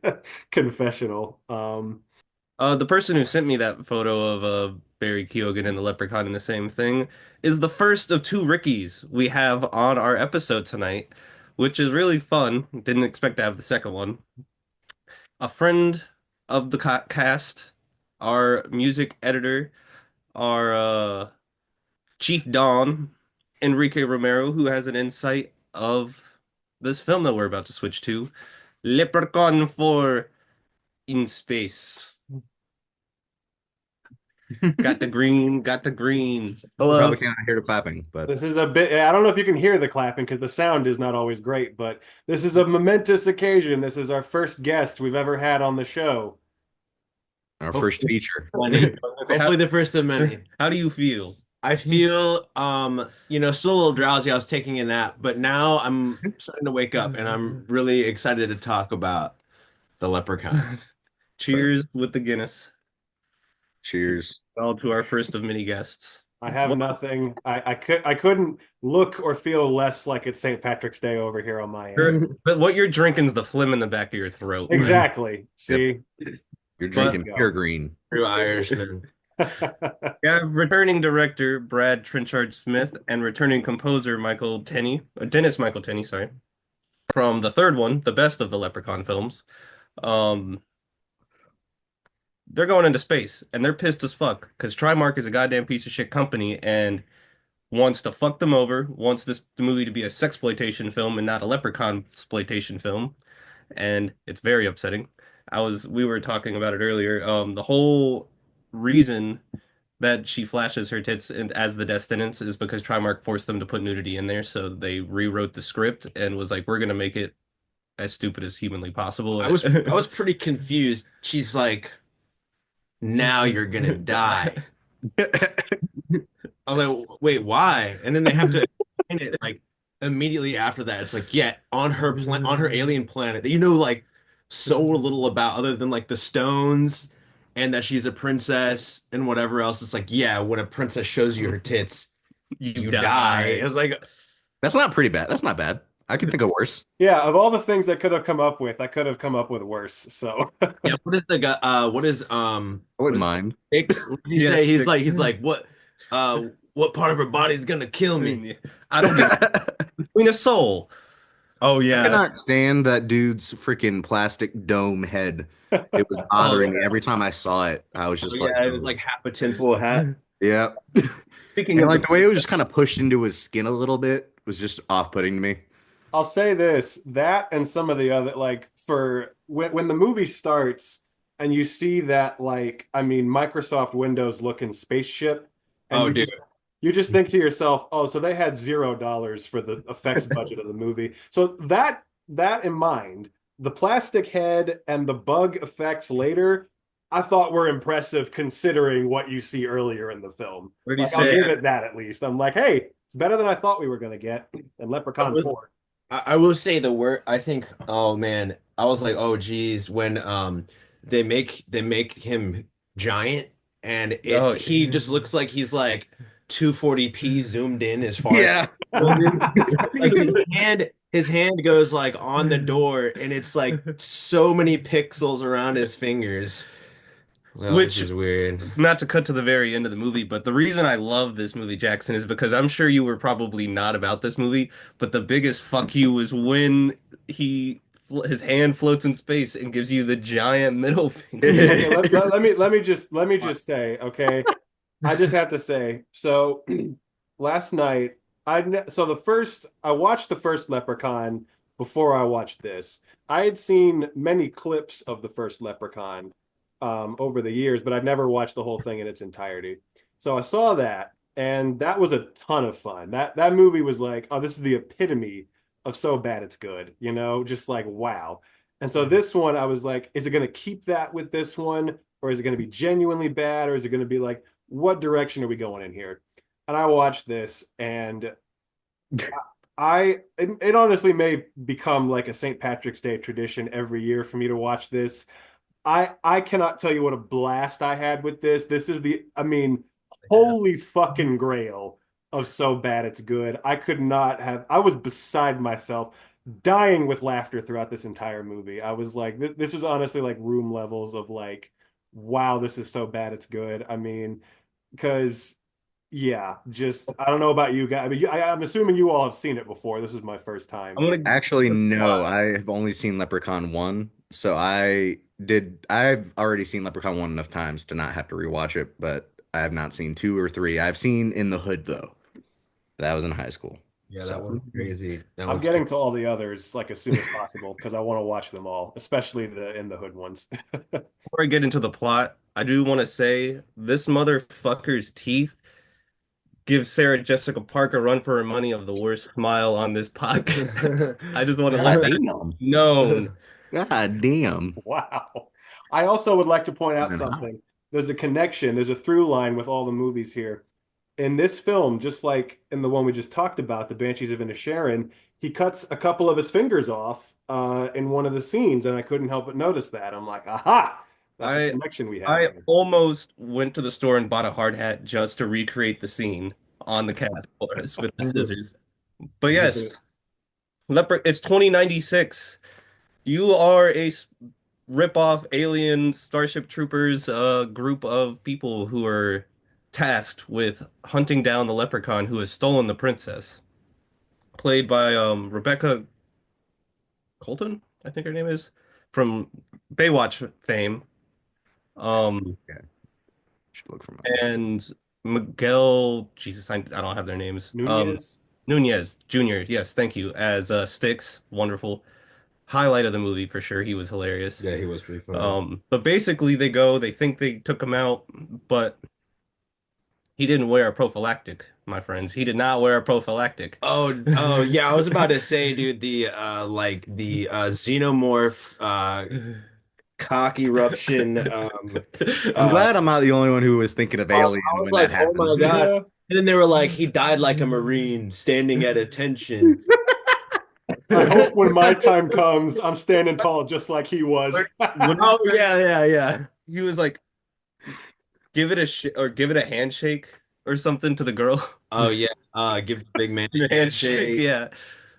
confessional. The person who sent me that photo of Barry Keoghan and the Leprechaun in the same thing is the first of two Rickies we have on our episode tonight, which is really fun. Didn't expect to have the second one. A friend of the cast, our music editor, our Chief Don, Enrique Romero, who has an insight of this film that we're about to switch to, Leprechaun for In Space. Got the green, got the green. Probably Hello. can't hear the clapping, but This is a bit, I don't know if you can hear the clapping because the sound is not always great, but this is a momentous occasion. This is our first guest we've ever had on the show. our first Hopefully, feature. Many. how, Hopefully the first of many. how do you feel? I feel still a little drowsy. I was taking a nap, but now I'm starting to wake up and I'm really excited to talk about the Leprechaun. Cheers with the Guinness. Cheers. All to our first of many guests. I have What, nothing. I couldn't look or feel less like it's St. Patrick's Day over here on my end. but what you're drinking is the phlegm in the back of your throat. Exactly. Yep. See? You're But drinking pure green. True Irishman. yeah, returning director Brad Trenchard-Smith and returning composer Dennis Michael Tenney, sorry, from the third one, the best of the Leprechaun films. Um, they're going into space and they're pissed as fuck because Trimark is a goddamn piece of shit company and wants to fuck them over, wants this movie to be a sexploitation film and not a leprechaun exploitation film, and it's very upsetting. We were talking about it earlier. The whole reason that she flashes her tits as the Descendants is because Trimark forced them to put nudity in there, so they rewrote the script and was like, we're gonna make it as stupid as humanly possible. I was pretty confused. She's like, now you're gonna die. I was like, wait, why? And then they have to explain it like immediately after that. It's like, yeah, on her alien planet that you know like so little about other than like the stones and that she's a princess and whatever else. It's like, yeah, when a princess shows you her tits, You you die. die. It was like, That's not pretty bad. That's not bad. I can think of worse. Yeah, of all the things I could have come up with, I could have come up with worse. So yeah, what is the guy I what wouldn't is mind. Hicks? What did he Yes, say? Hicks. He's like, what part of her body is gonna kill I me? mean, I don't get between a soul. Oh I yeah. cannot stand that dude's freaking plastic dome head. It was Oh bothering me every time I saw it. I was Oh, just like, yeah, it was "Ugh." like half a tinfoil hat. Yeah. Speaking And of like the way it was just kind of pushed into his skin a little bit was just off-putting to me. I'll say this, that and some of the other, like for when the movie starts and you see that, like, I mean, Microsoft Windows looking spaceship, and Oh, dude. you just think to yourself, oh, so they had $0 for the effects budget of the movie. So that in mind, the plastic head and the bug effects later, I thought were impressive considering what you see earlier in the film. What did he Like, I'll say? give it that at least. I'm like, hey, it's better than I thought we were gonna get in Leprechaun 4. I will say the word I think oh man I was like oh geez when they make him giant and Oh, he just looks like he's like 240p zoomed in as far as Yeah. like his hand goes like on the door and it's like so many pixels around his fingers. Oh, this which is weird. not to cut to the very end of the movie, but the reason I love this movie, Jackson, is because I'm sure you were probably not about this movie, but the biggest fuck you was when his hand floats in space and gives you the giant middle finger. Okay, let me just say, okay, I just have to say, so last night so I watched the first Leprechaun before I watched this. I had seen many clips of the first Leprechaun over the years, but I'd never watched the whole thing in its entirety. So I saw that, and that was a ton of fun. That movie was like, oh, this is the epitome of so bad it's good, you know, just like wow. And so this one, I was like, is it going to keep that with this one, or is it going to be genuinely bad, or is it going to be like, what direction are we going in here? And I watched this, and it honestly may become like a St. Patrick's Day tradition every year for me to watch this. I cannot tell you what a blast I had with this. This is I mean, holy fucking grail of so bad it's good. I was beside myself, dying with laughter throughout this entire movie. I was like, this was honestly like room levels of like, wow, this is so bad it's good. I mean, because yeah, just I don't know about you guys. I mean, I'm assuming you all have seen it before. This is my first time. I'm gonna Actually, no. I have only seen Leprechaun 1, so I've already seen Leprechaun 1 enough times to not have to rewatch it, but I have not seen 2 or 3. I've seen In the Hood though. That was in high school. Yeah, So that one's crazy. That I'm one's getting to all the others like as soon as possible because I want to watch them all, especially the In the Hood ones. before I get into the plot, I do want to say this motherfucker's teeth give Sarah Jessica Parker a run for her money of the worst smile on this podcast. I just want to let God that damn. be known. God damn. Wow. I also would like to point out Man, how- something. There's a connection, there's a through line with all the movies here. In this film, just like in the one we just talked about, the Banshees of Inisherin, he cuts a couple of his fingers off in one of the scenes, and I couldn't help but notice that. I'm like, aha, that's a connection we have I here. almost went to the store and bought a hard hat just to recreate the scene on the cat forest with the scissors. But yes, it's 2096. You are a rip-off alien Starship Troopers group of people who are tasked with hunting down the leprechaun who has stolen the princess, played by Rebecca Colton, I think her name is, from Baywatch fame. Okay. Should look for my And Miguel, Jesus, I don't have their names. Nunez. Nunez Jr. Yes, thank you. As Styx, wonderful highlight of the movie for sure. He was hilarious. Yeah, he was pretty funny. But basically they think they took him out, but he didn't wear a prophylactic, my friends. He did not wear a prophylactic. Oh yeah, I was about to say, dude, the xenomorph cock eruption. I'm glad I'm not the only one who was thinking of Alien I was when like, that oh happened. my God. And then they were like, he died like a Marine, standing at attention. I hope when my time comes, I'm standing tall just like he was. Oh yeah, yeah, yeah. He was like, give it a or give it a handshake or something to the girl. Oh yeah. Give the big man a handshake. Yeah.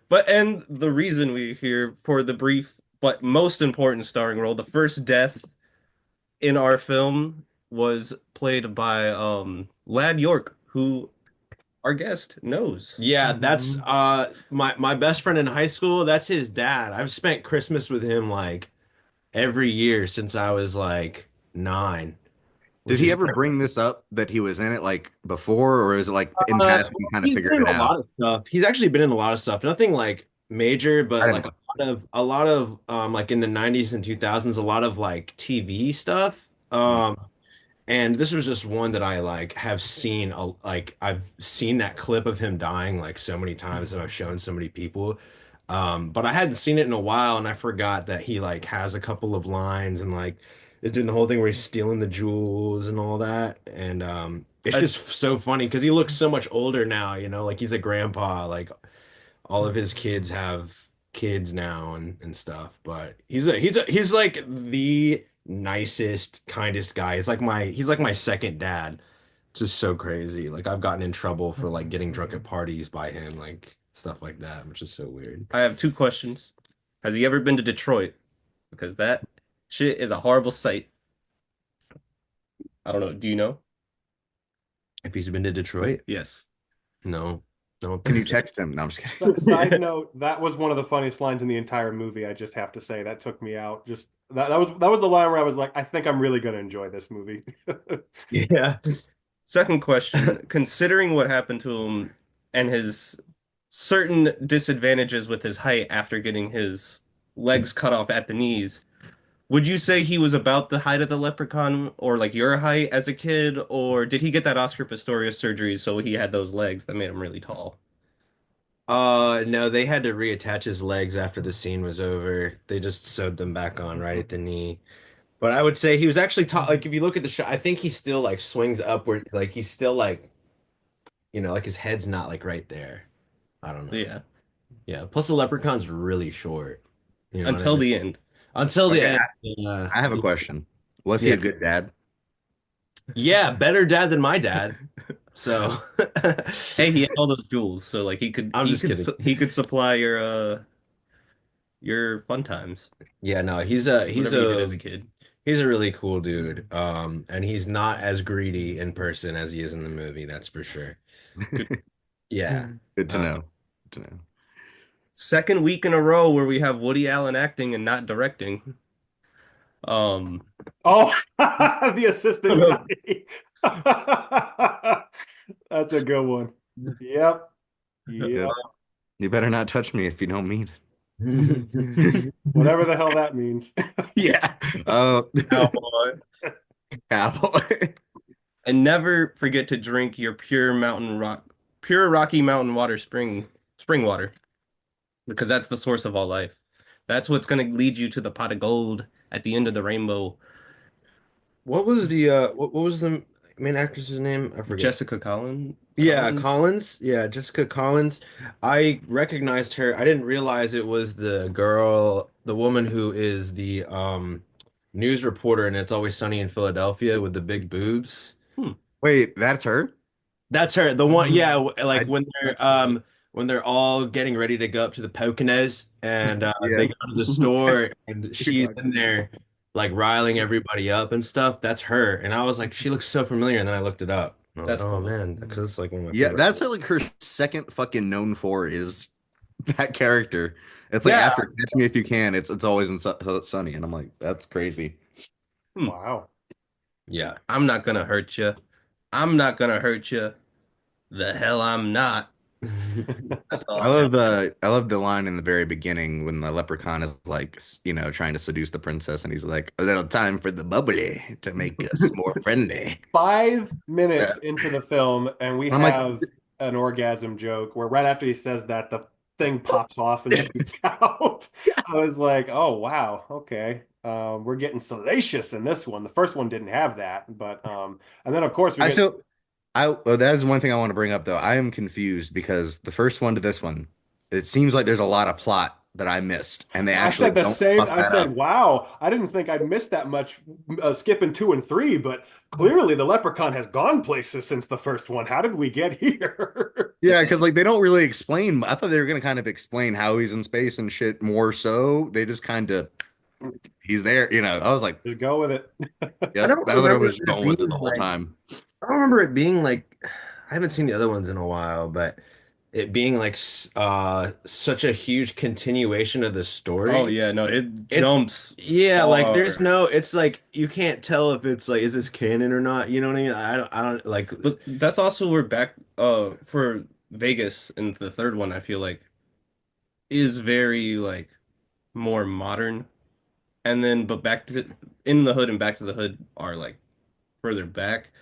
But and the reason we're here for the brief but most important starring role, the first death in our film was played by Lad York, who our guest knows. Yeah, that's my best friend in high school. That's his dad. I've spent Christmas with him like every year since I was like 9, Did which he is ever bring this up that he was in it like before, or is it like in past we kind of he's been figured in it a out? lot of stuff. He's actually been in a lot of stuff. Nothing like major, I but didn't like know. a lot of like in the 90s and 2000s, a lot of like TV stuff. And this was just one that I like have seen like I've seen that clip of him dying like so many times and I've shown so many people. But I hadn't seen it in a while and I forgot that he like has a couple of lines and like is doing the whole thing where he's stealing the jewels and all that. And it's I, just so funny because he looks so much older now, like he's a grandpa, like all of his kids have kids now and stuff. But he's like the nicest, kindest guy. He's like my second dad. It's just so crazy. Like I've gotten in trouble for like getting drunk at parties by him, like stuff like that, which is so weird. I have two questions. Has he ever been to Detroit? Because that shit is a horrible sight. I don't know. Do you know? If he's been to Detroit? Yes. No. No. Can you text him? No, I'm just kidding. Side note, that was one of the funniest lines in the entire movie. I just have to say that took me out. Just that was the line where I was like, I think I'm really gonna enjoy this movie. Yeah. Second question, considering what happened to him and his certain disadvantages with his height after getting his legs cut off at the knees, would you say he was about the height of the Leprechaun or like your height as a kid, or did he get that Oscar Pistorius surgery so he had those legs that made him really tall? No, they had to reattach his legs after the scene was over. They just sewed them back on right at the knee. But I would say he was actually tall. Like if you look at the shot, I think he still like swings upward. Like he's still like, like his head's not like right there. I don't know. Yeah, Yeah. Plus the leprechaun's really short. You know what I until mean? the end. Until the Okay, end. I have a question. Was he Yeah. a good dad? Yeah, better dad than my dad. So Hey, he had all those jewels, so like he could I'm he just could kidding. he could supply your fun times, Yeah, no, he's a he's whatever you did a as a kid. he's a really cool dude. And he's not as greedy in person as he is in the movie, that's for sure. Good. Yeah. Good to Uh, know. Good to know. Second week in a row where we have Woody Allen acting and not directing. Um, Oh, the assistant guy. That's a good one. Yep. Yep. Good. You better not touch me if you don't mean it. Whatever the hell that means. Yeah. Oh, Cowboy. cowboy. And never forget to drink your pure Rocky Mountain water spring water, because that's the source of all life. That's what's going to lead you to the pot of gold at the end of the rainbow. What was what was the main actress's name? I forget. Jessica Collins. Yeah, Collins. Yeah, Jessica Collins. I recognized her. I didn't realize it was the woman who is the news reporter and It's Always Sunny in Philadelphia with the big boobs. Wait, that's her? That's her. The one, yeah, like I- when they're all getting ready to go up to the Poconos and Yeah. they go to the store and she's in there like riling everybody up and stuff. That's her. And I was like, she looks so familiar. And then I looked it up. And I was That's like, oh cool. man, because it's like one of my Yeah, favorite. that's like her second fucking known for is that character. It's like Yeah. after Catch Me If You Can, it's always in Sunny, and I'm like, that's crazy. Wow. Yeah. I'm not gonna hurt you. I'm not gonna hurt you. The hell I'm not. That's all. I love the line in the very beginning when the leprechaun is like, trying to seduce the princess, and he's like, a little time for the bubbly to make us more friendly. 5 minutes into the film, and we I'm like- have an orgasm joke where right after he says that, the thing pops off and shoots out. I was like, oh wow, okay. We're getting salacious in this one. The first one didn't have that, but and then of course we I get so That is one thing I want to bring up though. I am confused because the first one to this one, it seems like there's a lot of plot that I missed, and they I actually said the don't same. fuck I that said, up. "Wow, I didn't think I'd missed that much skipping two and three, but clearly the Leprechaun has gone places since the first one. How did we get here?" Yeah, because like they don't really explain. I thought they were gonna kind of explain how he's in space and shit more so. They just kind of he's there, you know. I was like, Just go with it. I yep, don't that's what I remember was it going with it being the whole like time. I don't remember it being like I haven't seen the other ones in a while, but it being like such a huge continuation of the Oh story. yeah, no, it It jumps yeah, like there's far. no it's like you can't tell if it's like is this canon or not, you know what I mean? I don't like But that's also where back for Vegas and the third one I feel like is very like more modern. And then but back to In the Hood and Back to the Hood are like further back.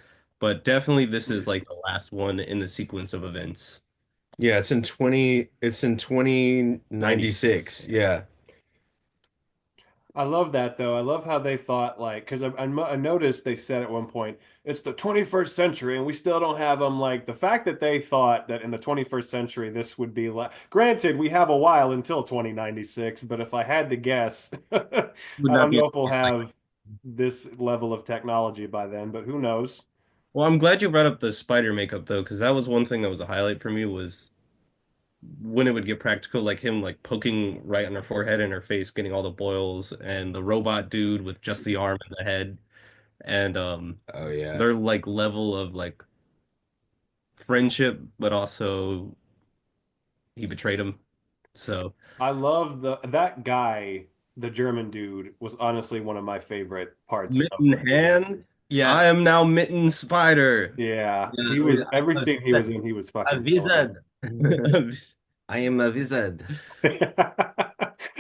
But definitely this is like the last one in the sequence of events. yeah, it's in 96. 2096. Yeah. I love that though. I love how they thought like because I noticed they said at one point it's the 21st century and we still don't have them. Like the fact that they thought that in the 21st century this would be like. Granted, we have a while until 2096, but if I had to guess, I Would not don't be know if we'll like have this level of technology by then. But who knows? well, I'm glad you brought up the spider makeup though, because that was one thing that was a highlight for me was when it would get practical, like him like poking right on her forehead and her face, getting all the boils, and the robot dude with just the arm and the head, and Oh yeah. their like level of like friendship, but also he betrayed him. So I love the that guy, the German dude, was honestly one of my favorite parts of Mitten the movie. Hand, Yeah. I am now Mitten Spider. Yeah, Yeah, he was every scene he was in, he was a fucking killing wizard. I am a wizard. it.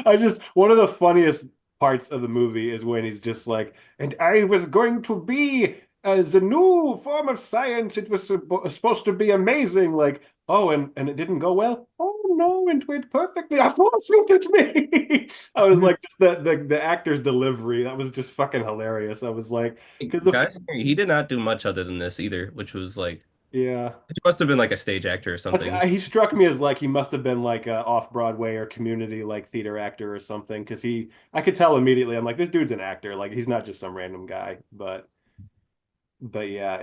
I just one of the funniest parts of the movie is when he's just like, and I was going to be the new form of science. It was supposed to be amazing. Like, oh, and it didn't go well. Oh no, it went perfectly. Of course, look at me. I was like, just the actor's delivery. That was just fucking hilarious. I was like, because the Guys, he did not do much other than this either, which was like yeah. he must have been like a stage actor or something. He struck me as like he must have been like a off Broadway or community like theater actor or something because I could tell immediately. I'm like, this dude's an actor. Like he's not just some random guy. But yeah,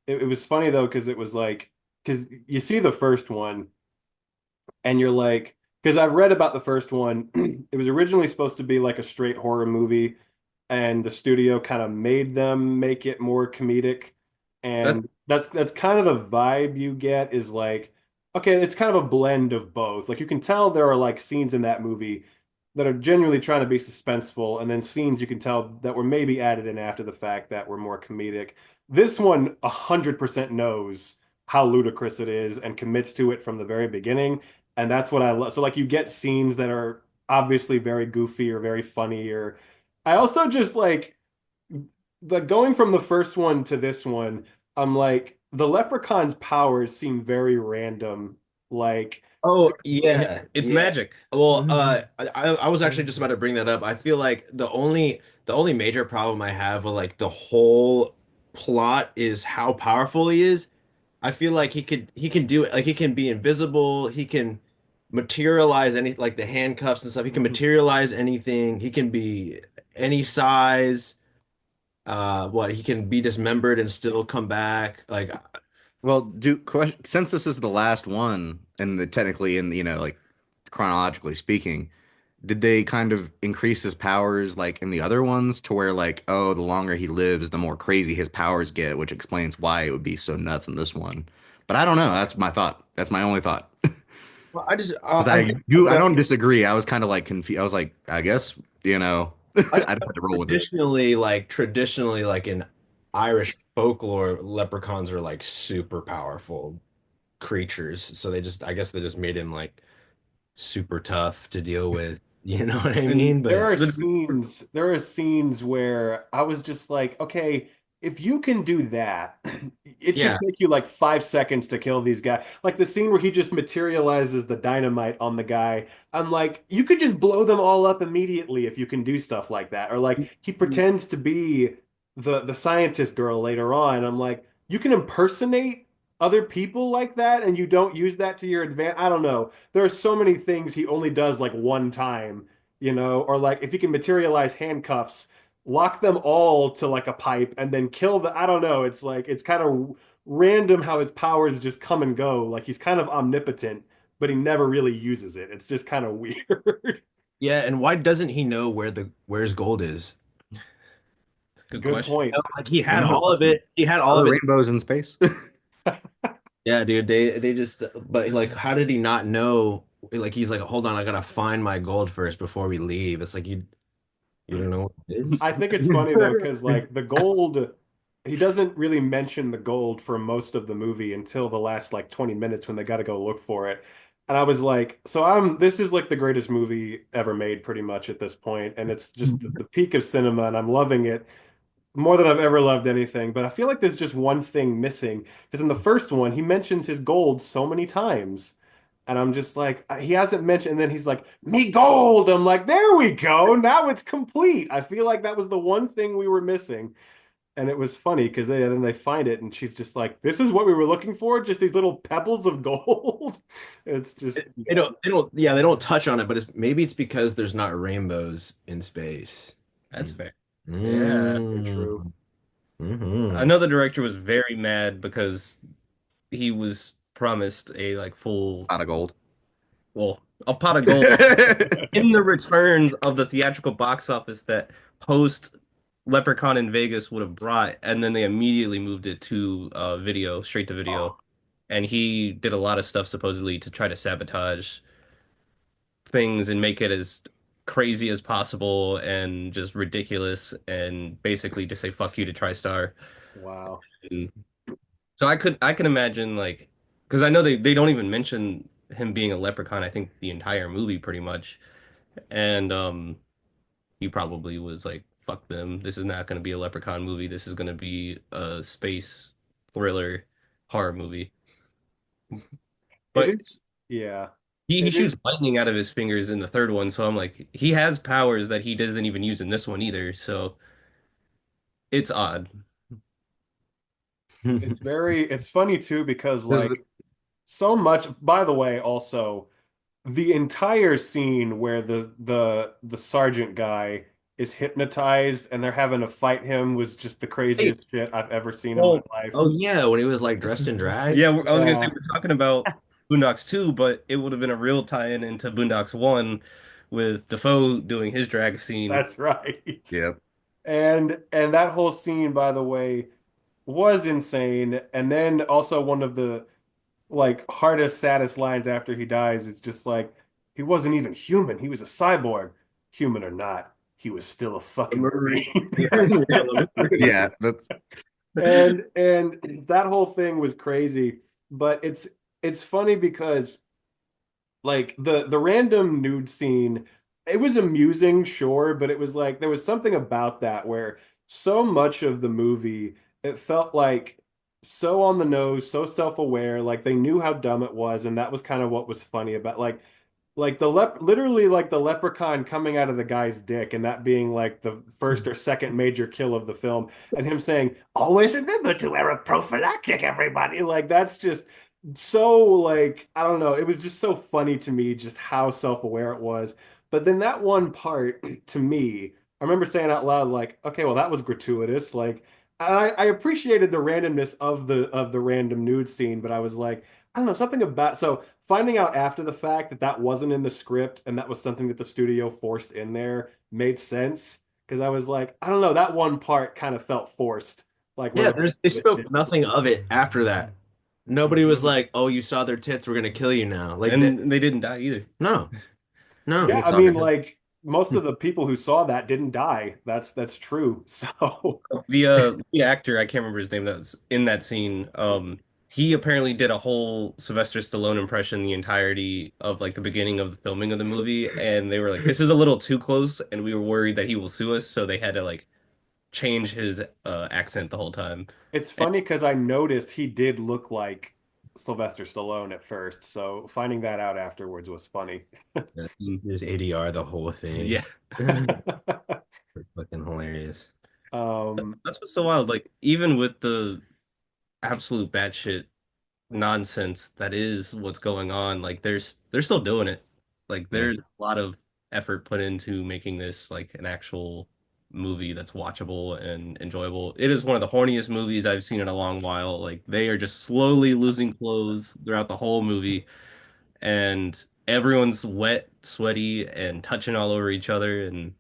it was funny though because it was like because you see the first one and you're like because I've read about the first one. It was originally supposed to be like a straight horror movie, and the studio kind of made them make it more comedic. That And that's kind of the vibe you get is like, okay, it's kind of a blend of both. Like you can tell there are like scenes in that movie that are genuinely trying to be suspenseful, and then scenes you can tell that were maybe added in after the fact that were more comedic. This one 100% knows how ludicrous it is and commits to it from the very beginning. And that's what I love. So like you get scenes that are obviously very goofy or very funny or I also just like the going from the first one to this one, I'm like the Leprechaun's powers seem very random. Like Oh yeah, it's yeah. magic. Well, I was actually just about to bring that up. I feel like the only major problem I have with like the whole plot is how powerful he is. I feel like he can do it. Like he can be invisible. He can materialize any like the handcuffs and stuff. He can materialize anything. He can be any size. What he can be dismembered and still come back. Like Well, since this is the last one, and technically, in like chronologically speaking, did they kind of increase his powers like in the other ones to where like, oh, the longer he lives, the more crazy his powers get, which explains why it would be so nuts in this one. But I don't know. That's my thought. That's my only thought. well, I just Because I think I the don't disagree. I was kind of like confused. I was like, I guess, I I just had to roll with it. traditionally like in Irish folklore, leprechauns are like super powerful creatures. So I guess they just made him like super tough to deal with. You know what I and mean? But there are scenes where I was just like, okay, if you can do that, it should yeah, take you like 5 seconds to kill these guys. Like the scene where he just materializes the dynamite on the guy. I'm like, you could just blow them all up immediately if you can do stuff like that. Or like he pretends to be the scientist girl later on. I'm like, you can impersonate other people like that and you don't use that to your advantage. I don't know. There are so many things he only does like one time, or like if he can materialize handcuffs, lock them all to like a pipe and then kill the, I don't know. It's like it's kind of random how his powers just come and go. Like he's kind of omnipotent, but he never really uses it. It's just kind of weird. Yeah, and why doesn't he know where his gold is? Good Good question. point. Like he had all of it. He had all Are of the it. rainbows in space? Yeah, dude. They just. But like, how did he not know? Like he's like, hold on, I gotta find my gold first before we leave. It's like you don't know what it is. I think it's funny though, because like the gold, he doesn't really mention the gold for most of the movie until the last like 20 minutes when they got to go look for it. And I was like, this is like the greatest movie ever made pretty much at this point, and it's just the peak of cinema, and I'm loving it more than I've ever loved anything. But I feel like there's just one thing missing because in the first one, he mentions his gold so many times. And I'm just like, he hasn't mentioned, and then he's like, me gold. I'm like, there we go. Now it's complete. I feel like that was the one thing we were missing. And it was funny because then they find it, and she's just like, this is what we were looking for, just these little pebbles of gold. It's just, They don't touch on it, but maybe it's because there's not rainbows in space. That's fair. yeah, very true. Mm. I Hmm. know the director was very mad because he was promised a like full, Pot of gold. well, a pot of gold in the returns of the theatrical box office that post Leprechaun in Vegas would have brought, and then they immediately moved it to video, straight to video. And he did a lot of stuff supposedly to try to sabotage things and make it as crazy as possible and just ridiculous and basically to say fuck you to TriStar. Wow. And so I can imagine like because I know they don't even mention him being a leprechaun, I think the entire movie pretty much. And he probably was like, fuck them. This is not gonna be a leprechaun movie. This is gonna be a space thriller horror movie. It But is, yeah. he It is. shoots lightning out of his fingers in the third one, so I'm like, he has powers that he doesn't even use in this one either. So it's odd. It's funny too because Does the, like so much, by the way, also the entire scene where the sergeant guy is hypnotized and they're having to fight him was just the Hey, craziest shit I've ever seen in my well, life. Oh yeah, when he was like dressed in drag. yeah, I was gonna say Yeah, we're talking about Boondocks 2, but it would have been a real tie-in into Boondocks 1 with Defoe doing his drag scene. that's right. yeah, And that whole scene, by the way, was insane. And then also one of the like hardest, saddest lines after he dies, it's just like he wasn't even human. He was a cyborg. Human or not, he was still a A fucking Marine. Marine. yeah. That's And that whole thing was crazy. But it's funny because like the random nude scene, it was amusing, sure, but it was like there was something about that where so much of the movie it felt like so on the nose, so self-aware, like they knew how dumb it was, and that was kind of what was funny about like literally like the leprechaun coming out of the guy's dick and that being like the first or second major kill of the film and him saying, always remember to wear a prophylactic, everybody. Like that's just so like I don't know. It was just so funny to me just how self-aware it was. But then that one part to me, I remember saying out loud, like, okay, well, that was gratuitous. Like I appreciated the randomness of the random nude scene, but I was like, I don't know, something about so finding out after the fact that that wasn't in the script and that was something that the studio forced in there made sense because I was like, I don't know, that one part kind of felt forced, like where Yeah, the rest they of it spoke did. nothing of it after that. Nobody was like, "Oh, you saw their tits. We're gonna kill you now." Like that. And they didn't die either. No, no. Yeah, we I saw her mean, too. like most of the people who saw that didn't die. That's true. So The lead actor, I can't remember his name, that was in that scene. He apparently did a whole Sylvester Stallone impression the entirety of like the beginning of the filming of the movie, and they were like, "This is a little too close," and we were worried that he will sue us, so they had to like change his accent the whole time. it's And, funny because I noticed he did look like Sylvester Stallone at first. So finding that out afterwards was funny. There's ADR the whole thing. yeah, Fucking hilarious. Um, that's what's so wild. Like even with the absolute batshit nonsense that is what's going on, like they're still doing it. Like Yeah. there's a lot of effort put into making this like an actual movie that's watchable and enjoyable. It is one of the horniest movies I've seen in a long while. Like they are just slowly losing clothes throughout the whole movie, and everyone's wet, sweaty, and touching all over each other. And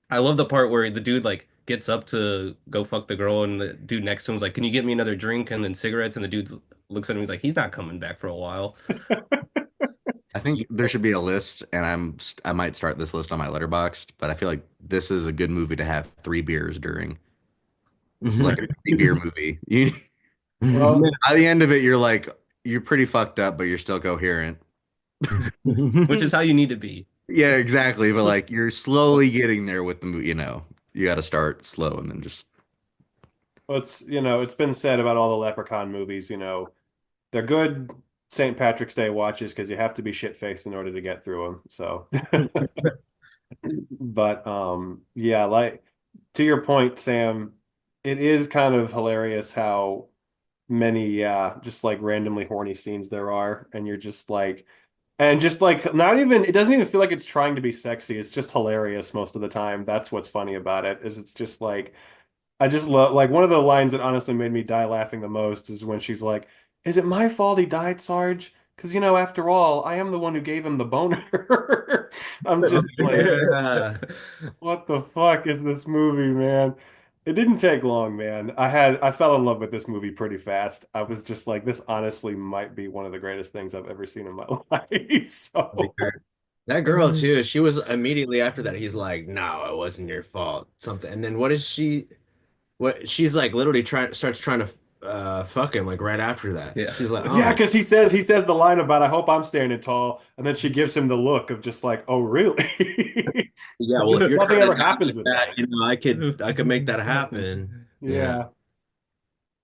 I love the part where the dude like gets up to go fuck the girl, and the dude next to him's like, "Can you get me another drink and then cigarettes?" And the dude looks at him, he's like, "He's not coming back for a while." I think there should be a list, and I might start this list on my letterboxd, but I feel like this is a good movie to have 3 beers during. This is like a 3 beer movie. Well, By the end of it, you're pretty fucked up, but you're still coherent. Which is how you need to be. Yeah, exactly. But like you're slowly getting there with the movie, you got to start slow and then just. it's been said about all the Leprechaun movies, they're good St. Patrick's Day watches because you have to be shit-faced in order to get through them. So, but yeah, like to your point, Sam, it is kind of hilarious how many just like randomly horny scenes there are, and you're just like, and just like not even, it doesn't even feel like it's trying to be sexy. It's just hilarious most of the time. That's what's funny about it, is it's just like I just love, like, one of the lines that honestly made me die laughing the most is when she's like, "Is it my fault he died, Sarge? Because, after all, I am the one who gave him the boner." I'm just like, Yeah. what the fuck is this movie, man? It didn't take long, man. I fell in love with this movie pretty fast. I was just like, this honestly might be one of the greatest things I've ever seen in my life. So, That girl too, she was immediately after that. He's like, "No, it wasn't your fault." Something, and then what is she? What she's like, literally starts trying to fuck him like right after that. Yeah. She's like, yeah, "Oh, because he says the line about, "I hope I'm standing tall," and then she gives him the look of just like, "Oh, really?" yeah. Well, if you're Nothing trying to ever die happens like with that, that. I could make that happen." Yeah, Yeah.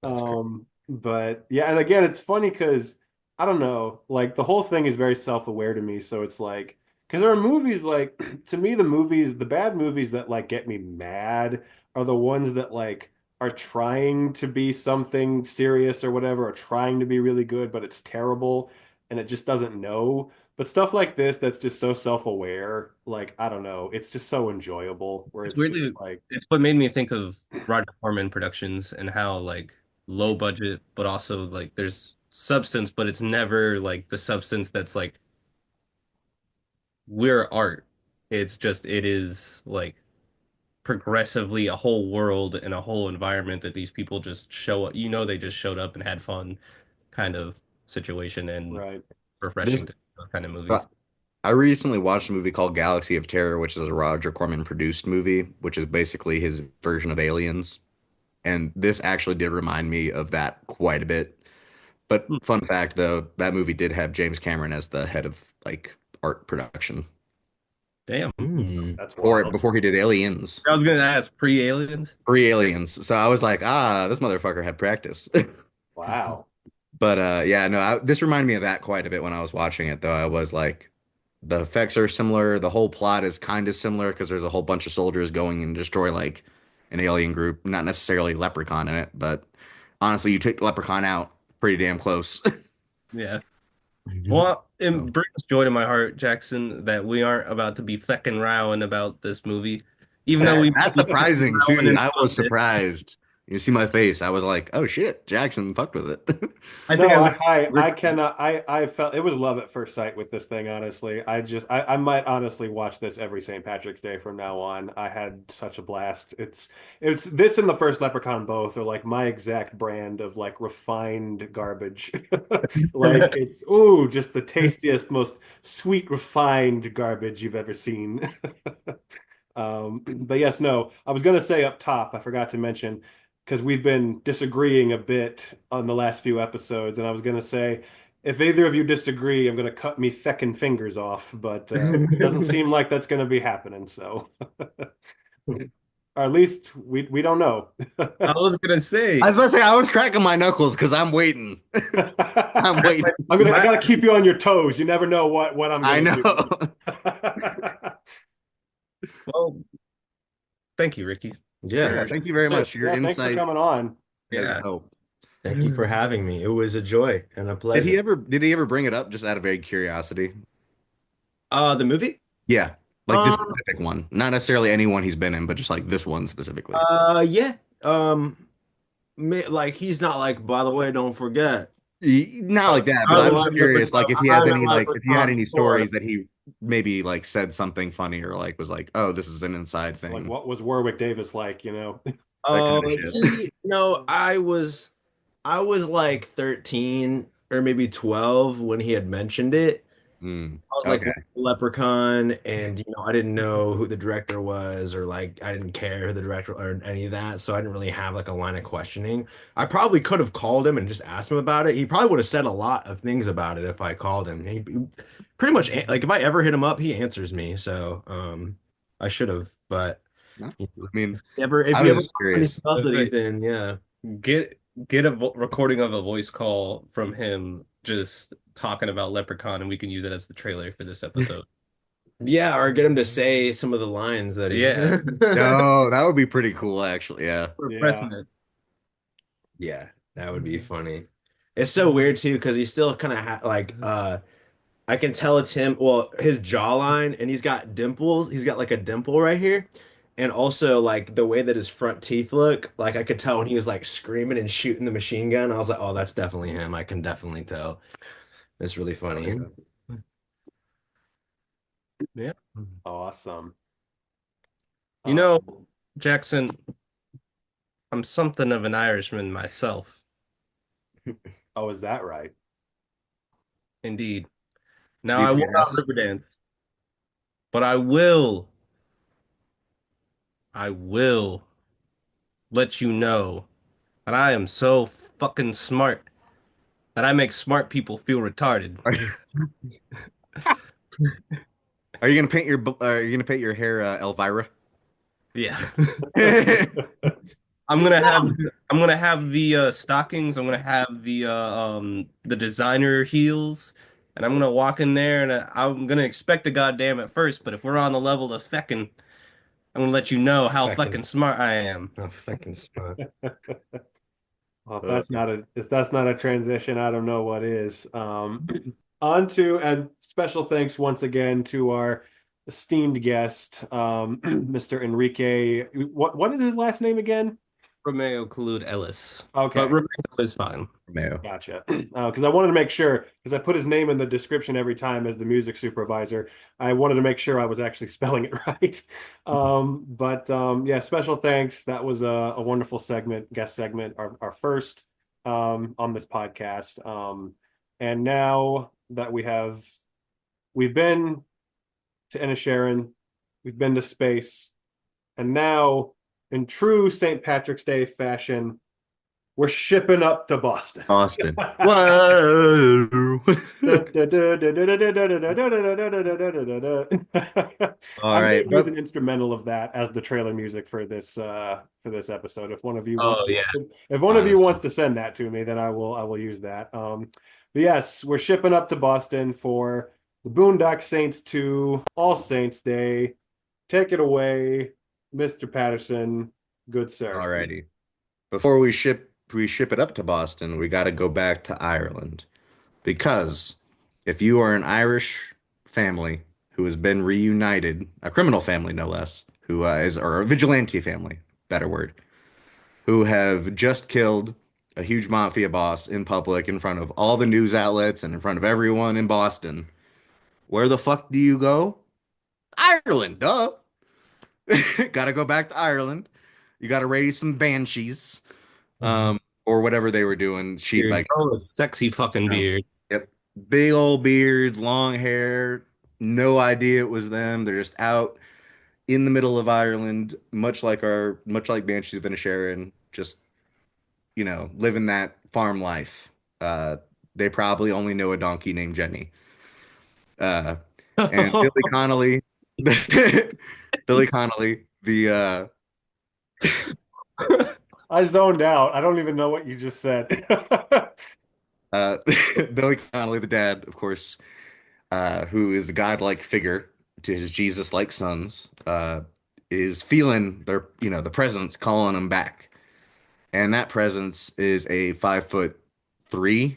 that's great. But yeah, and again, it's funny because I don't know, like the whole thing is very self-aware to me. So it's like, because there are movies like, to me, the bad movies that like get me mad are the ones that like are trying to be something serious or whatever, or trying to be really good, but it's terrible and it just doesn't know. But stuff like this that's just so self-aware, like I don't know, it's just so enjoyable where It's it's just weirdly, like, it's what made me think of Roger Corman Productions and how like low budget, but also like there's substance, but it's never like the substance that's like we're art. It's just it is like progressively a whole world and a whole environment that these people just show up. They just showed up and had fun kind of situation, and right. refreshing This, to those kind of uh, movies. I recently watched a movie called Galaxy of Terror, which is a Roger Corman produced movie, which is basically his version of Aliens. And this actually did remind me of that quite a bit. But Hmm, fun fact though, that movie did have James Cameron as the head of like art production damn. Mm. That's for wild. before he did Aliens, I was gonna ask pre-aliens. pre-Aliens. So I was like, this motherfucker had practice. Wow. But yeah, no, this reminded me of that quite a bit when I was watching it, though. I was like, the effects are similar. The whole plot is kind of similar because there's a whole bunch of soldiers going and destroy like an alien group, not necessarily Leprechaun in it, but honestly, you take the Leprechaun out, pretty damn close. Yeah. Well, So, it brings joy to my heart, Jackson, that we aren't about to be feckin' rowing about this movie, even though we might that's be feckin' surprising rowing too. in I about was this. surprised. You see my face. I was like, oh shit, Jackson fucked with it. I think No, I I cannot. I felt it was love at first sight with this thing, honestly. I might honestly watch this every St. Patrick's Day from now on. I had such a blast. It's this and the first Leprechaun both are like my exact brand of like refined garbage. Like it's just the tastiest, most sweet, refined garbage you've ever seen. But yes, no, I was gonna say up top, I forgot to mention because we've been disagreeing a bit on the last few episodes, and I was gonna say if either of you disagree, I'm gonna cut me feckin' fingers off, but doesn't seem like that's gonna be happening, so or at least we don't know. I was gonna say I was about to say I was cracking my knuckles because I'm waiting. I'm waiting. I gotta keep you on your toes. You never know what I'm I gonna know. do. well, thank you, Ricky. Yeah. Yeah, thank you very much. Your Yeah, thanks for insight coming on. is Yeah. help. Thank you for having me. It was a joy and a pleasure. Did he ever bring it up just out of very curiosity? The movie? Yeah, like this Um, specific one, not necessarily anyone he's been in, but just like this one specifically. yeah. Like he's not like, by the way, don't forget. Not like that, but I I'm just like curious, Leprechaun. like if he I has met any like if he had Leprechaun any before. stories that he maybe like said something funny or like was like, oh, this is an inside Like, thing, what was Warwick Davis like, you know? that kind of shit. I was like 13 or maybe 12 when he had mentioned it. Mm, I was like okay. Leprechaun, and I didn't know who the director was, or like I didn't care who the director or any of that, so I didn't really have like a line of questioning. I probably could have called him and just asked him about it. He probably would have said a lot of things about it if I called him. He pretty much like if I ever hit him up, he answers me. So I should have, but No, you I know, mean, if I you was ever just find curious. somebody, then yeah. Get get a recording of a voice call from him just talking about Leprechaun, and we can use it as the trailer for this episode. Yeah, or get him to say some of the lines that he. Yeah, Oh, that would be pretty cool, actually. Yeah. for Yeah. president. Yeah, that would be funny. It's so weird too because he's still kind of like I can tell it's him. Well, his jawline and he's got dimples. He's got like a dimple right here. And also like the way that his front teeth look, like I could tell when he was like screaming and shooting the machine gun. I was like, "Oh, that's definitely him. I can definitely tell." It's really funny. Yeah. Awesome. You know, Jackson, I'm something of an Irishman myself. Oh, is that right? Indeed. Do Now you I play will not houses? river dance, but I will let you know that I am so fucking smart that I make smart people feel retarded. Are you, are you gonna paint your are you gonna paint your hair Elvira? Yeah. Are I'm gonna have the stockings. I'm gonna have the designer heels, and I'm gonna walk in there, and I'm gonna expect a goddamn at first. But if we're on the level of feckin', I'm gonna let you know how Fucking, fucking smart I am. oh, fucking smart. Well, if that's not a transition, I don't know what is. On to and special thanks once again to our esteemed guest, Mr. Enrique. What is his last name again? Romeo Collude Ellis, but Okay. Romeo is fine. Romeo. Gotcha. Because I wanted to make sure, because I put his name in the description every time as the music supervisor. I wanted to make sure I was actually spelling it right. Yeah, special thanks. That was a wonderful segment, guest segment, our first on this podcast. And now that we've been to Inisherin, we've been to space, and now in true St. Patrick's Day fashion, we're shipping up to Boston. Austin. Whoa. All I'm going right, to use but an instrumental of that as the trailer music for this episode. If one of you Oh wants, yeah. if one of you honestly, wants to send that to me, then I will use that. But yes, we're shipping up to Boston for the Boondock Saints 2 All Saints Day. Take it away, Mr. Patterson. Good sir. alrighty. Before we ship it up to Boston, we got to go back to Ireland because if you are an Irish family who has been reunited, a criminal family no less, who is or a vigilante family, better word, who have just killed a huge mafia boss in public in front of all the news outlets and in front of everyone in Boston, where the fuck do you go? Ireland, duh. Gotta go back to Ireland. You gotta raise some banshees, or whatever they were doing. Sheep, I Beard. guess. Oh, a sexy fucking Um, beard. Yep. Big old beards, long hair. No idea it was them. They're just out in the middle of Ireland, much like Banshees of Inisherin, just living that farm life. Uh, they probably only know a donkey named Jenny. Uh, and Billy Connolly, Billy Connolly, the I zoned out. I don't even know what you just said. uh, Billy Connolly, the dad, of course, who is a godlike figure to his Jesus-like sons, is feeling the presence calling him back. and that presence is a 5'3"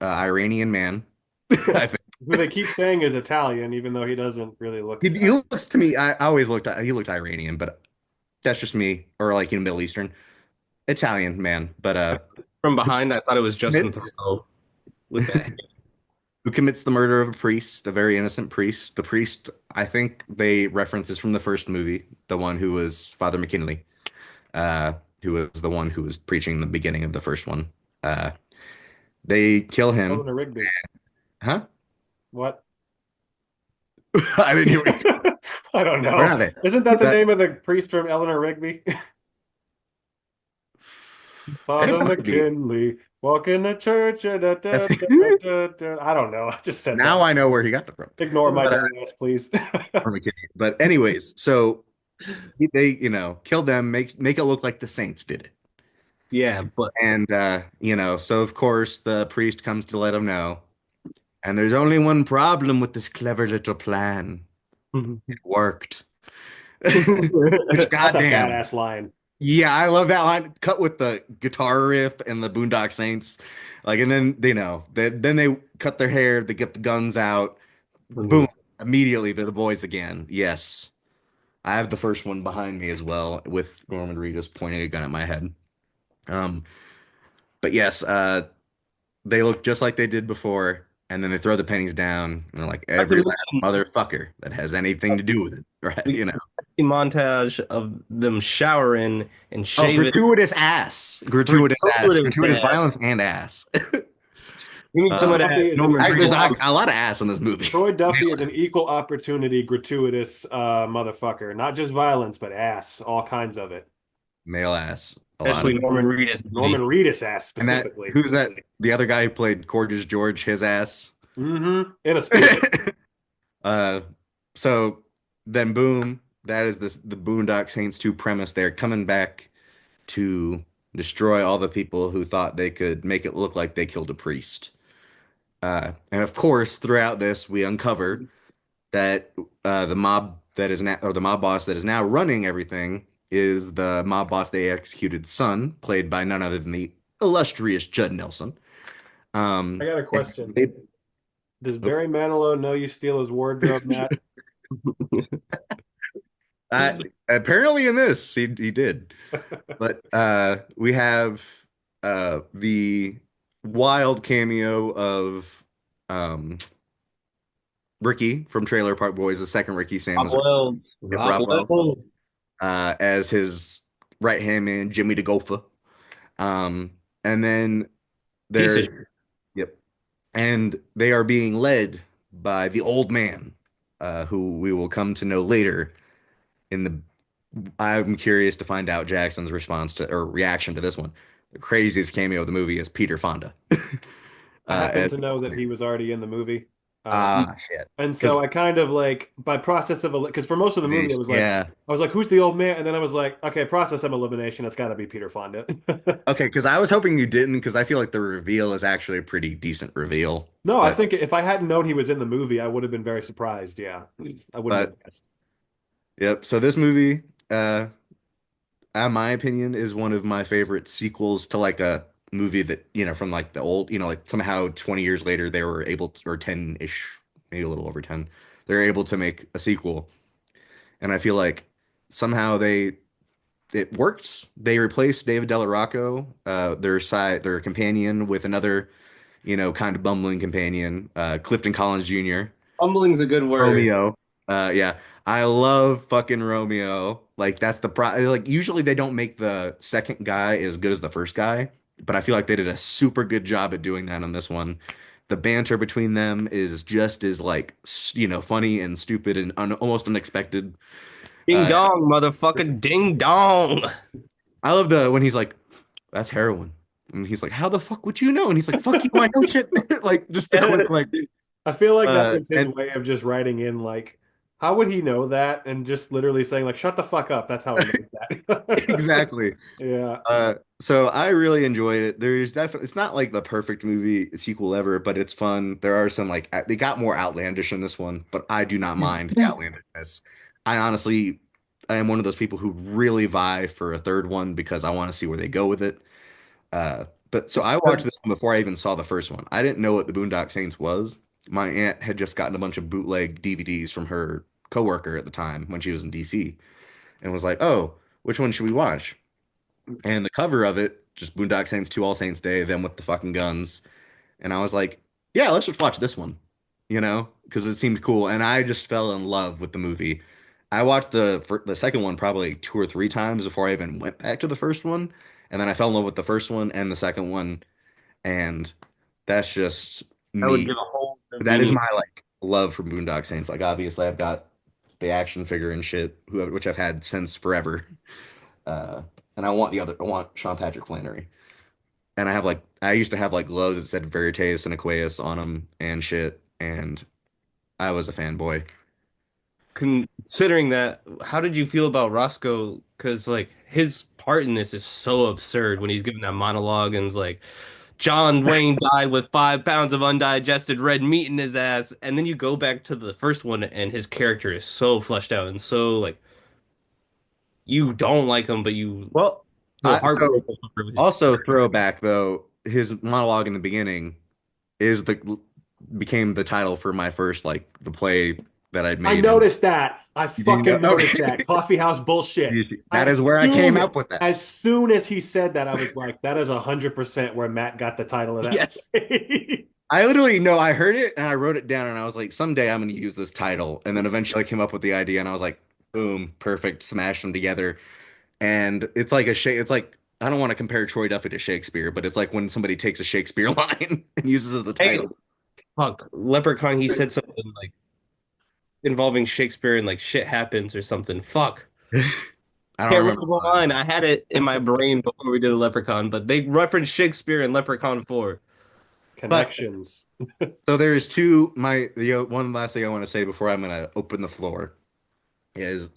Iranian man. I think Who they keep saying is Italian, even though he doesn't really look he Italian. looks to me. I always looked. He looked Iranian, but that's just me, or like Middle Eastern, Italian man. But From behind, I thought it was Justin commits Theroux with that. who commits the murder of a priest, a very innocent priest. The priest, I think they references from the first movie, the one who was Father McKinley, uh, who was the one who was preaching the beginning of the first one. Uh, they kill him, Eleanor Rigby. huh? What? I didn't hear what you said. I don't Where know. are they? Isn't that the That name of the priest from Eleanor Rigby? it Father might be. McKinley, walking the church. I don't know. I just said that. Now I know where he got it from. Ignore my But dumb ass, please. from McKinney. But anyways, so they kill them, make it look like the Saints did it. Yeah, but And so of course the priest comes to let him know. And there's only one problem with this clever little plan. It worked. Which That's a goddamn. badass line. Yeah, I love that line. Cut with the guitar riff and the Boondock Saints. Like, and then then they cut their hair, they get the guns out. Boom. Immediately they're the boys again. Yes. I have the first one behind me as well, with Norman Reedus pointing a gun at my head. Um, but yes, they look just like they did before, and then they throw the pennies down, and they're like Not to every last motherfucker that has anything to do with it, right? mention the montage of them showering and Oh, shaving. gratuitous ass, gratuitous Gratuitous ass. violence and ass. We need someone to Duffy is Norman There's Reedus. a lot of ass in this movie. Troy Duffy is an equal opportunity gratuitous motherfucker. Not just violence, but ass. All kinds of it. Male ass, a lot Especially of. Norman Reedus. Norman Reedus ass And that specifically. who's that? The other guy who played Gorgeous George, his ass. Mm-hmm. In a spirit. So then boom, that is the Boondock Saints 2 premise. They're coming back to destroy all the people who thought they could make it look like they killed a priest. And of course, throughout this, we uncover that the mob that is now, or the mob boss that is now running everything, is the mob boss they executed son, played by none other than the illustrious Judd Nelson. I got a question. They- Does Barry Manilow know you steal his wardrobe, Matt? Apparently in this he did, but we have the wild cameo of Ricky from Trailer Park Boys, the second Ricky Sam was Wells. Rob Wells, as his right hand man Jimmy the Gopher, and then Piece of they're yep, and they are being led by the old man, who we will come to know later in the. I'm curious to find out Jackson's response to or reaction to this one. The craziest cameo of the movie is Peter Fonda. I happen as- to know that he was already in the movie. Shit. And so I kind of like, by process of, because for most of the movie, I was like, Yeah. I was like, who's the old man? And then I was like, okay, process of elimination, it's got to be Peter Fonda. Okay, because I was hoping you didn't, because I feel like the reveal is actually a pretty decent reveal. No, I But- think if I hadn't known he was in the movie, I would have been very surprised. Yeah, I wouldn't have guessed. Yep. So this movie, in my opinion, is one of my favorite sequels to like a movie that, from like the old, like somehow 20 years later they were able to, or 10-ish, maybe a little over 10, they're able to make a sequel. And I feel like somehow it worked. They replaced David Delarocco, their companion, with another, kind of bumbling companion, Clifton Collins Jr. Humbling's a good word. Romeo. Yeah, I love fucking Romeo. Like that's like usually they don't make the second guy as good as the first guy, but I feel like they did a super good job at doing that on this one. The banter between them is just as like funny and stupid and almost unexpected. Ding dong, motherfucker, ding dong. I love when he's like, "That's heroin," and he's like, "How the fuck would you know?" And he's like, "Fuck you, I know shit." Like just the quick like. I feel like that was his and- way of just writing in like, how would he know that? And just literally saying like, shut the fuck up. That's how I know that. Exactly. Yeah. So I really enjoyed it. There's definitely, it's not like the perfect movie sequel ever, but it's fun. There are some like they got more outlandish in this one, but I do not mind the outlandishness. I honestly, I am one of those people who really vie for a third one because I want to see where they go with it. But so I watched this one before I even saw the first one. I didn't know what the Boondock Saints was. My aunt had just gotten a bunch of bootleg DVDs from her coworker at the time when she was in DC and was like, "Oh, which one should we watch?" And the cover of it, just Boondock Saints 2 All Saints Day, them with the fucking guns. And I was like, "Yeah, let's just watch this one," because it seemed cool. And I just fell in love with the movie. I watched the second one probably 2 or 3 times before I even went back to the first one, and then I fell in love with the first one and the second one, and that's just I would me. give a whole new That is meaning. my like love for Boondock Saints. Like obviously, I've got the action figure and shit, which I've had since forever. Uh, and I want Sean Patrick Flannery. And I used to have like gloves that said Veritas and Aqueous on them and shit, and I was a fanboy. Considering that, how did you feel about Roscoe? Because like his part in this is so absurd when he's giving that monologue and it's like John Wayne died with 5 pounds of undigested red meat in his ass, and then you go back to the first one and his character is so fleshed out and so like you don't like him, but you Well, feel so heartbroken for his also character. throwback though, his monologue in the beginning is the became the title for my first like the play that I'd I made. And noticed that. I you didn't know? fucking noticed Okay, that. Coffee house bullshit. that is where I came up with that. As soon as he said that, I was like, that is 100% where Matt got the title of that. Yes. I literally know I heard it and I wrote it down and I was like, someday I'm going to use this title. And then eventually I came up with the idea and I was like, boom, perfect, smash them together. And it's like it's like, I don't want to compare Troy Duffy to Shakespeare, but it's like when somebody takes a Shakespeare line and uses it as the Hey, title. fuck, Leprechaun, he said something like involving Shakespeare and like shit happens or something. Fuck. I don't Can't remember remember the the line. line. I had it in my brain before we did a Leprechaun, but they referenced Shakespeare in Leprechaun 4. But Connections. so there's two, one last thing I want to say before I'm going to open the floor is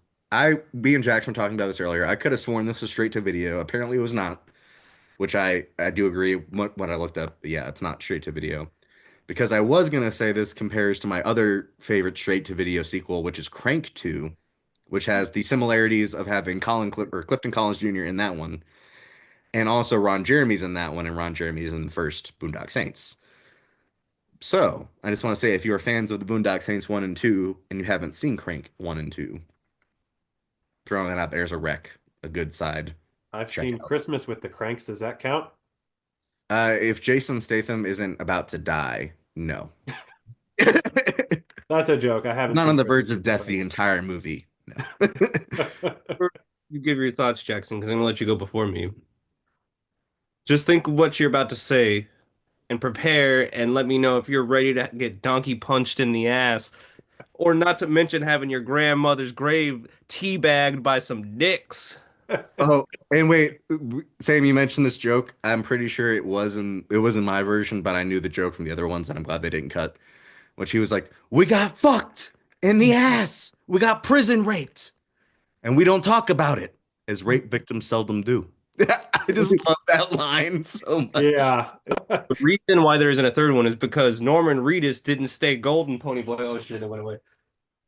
B and Jackson were talking about this earlier. I could have sworn this was straight to video. Apparently it was not, which I do agree. What I looked up, yeah, it's not straight to video. Because I was gonna say this compares to my other favorite straight to video sequel, which is Crank 2, which has the similarities of having Clifton Collins Jr. in that one, and also Ron Jeremy's in that one, and Ron Jeremy's in the first Boondock Saints. So I just want to say, if you are fans of the Boondock Saints 1 and 2, and you haven't seen Crank 1 and 2, throwing that out there as a a good side. I've Check seen out. Christmas with the Cranks. Does that count? If Jason Statham isn't about to die, no. That's a joke. I haven't Not seen on the Christmas verge of with the death the entire movie. No. Cranks. You give your thoughts, Jackson, because I'm gonna let you go before me. Just think of what you're about to say and prepare and let me know if you're ready to get donkey punched in the ass. Or not to mention having your grandmother's grave teabagged by some dicks. Oh, and wait, Sam, you mentioned this joke. I'm pretty sure it was in my version, but I knew the joke from the other ones, and I'm glad they didn't cut. Which he was like, "We got fucked in the ass. We got prison raped, and we don't talk about it, as rape victims seldom do." I just love that line so much. Yeah. The reason why there isn't a third one is because Norman Reedus didn't stay golden, Pony Boy. Oh shit, it went away.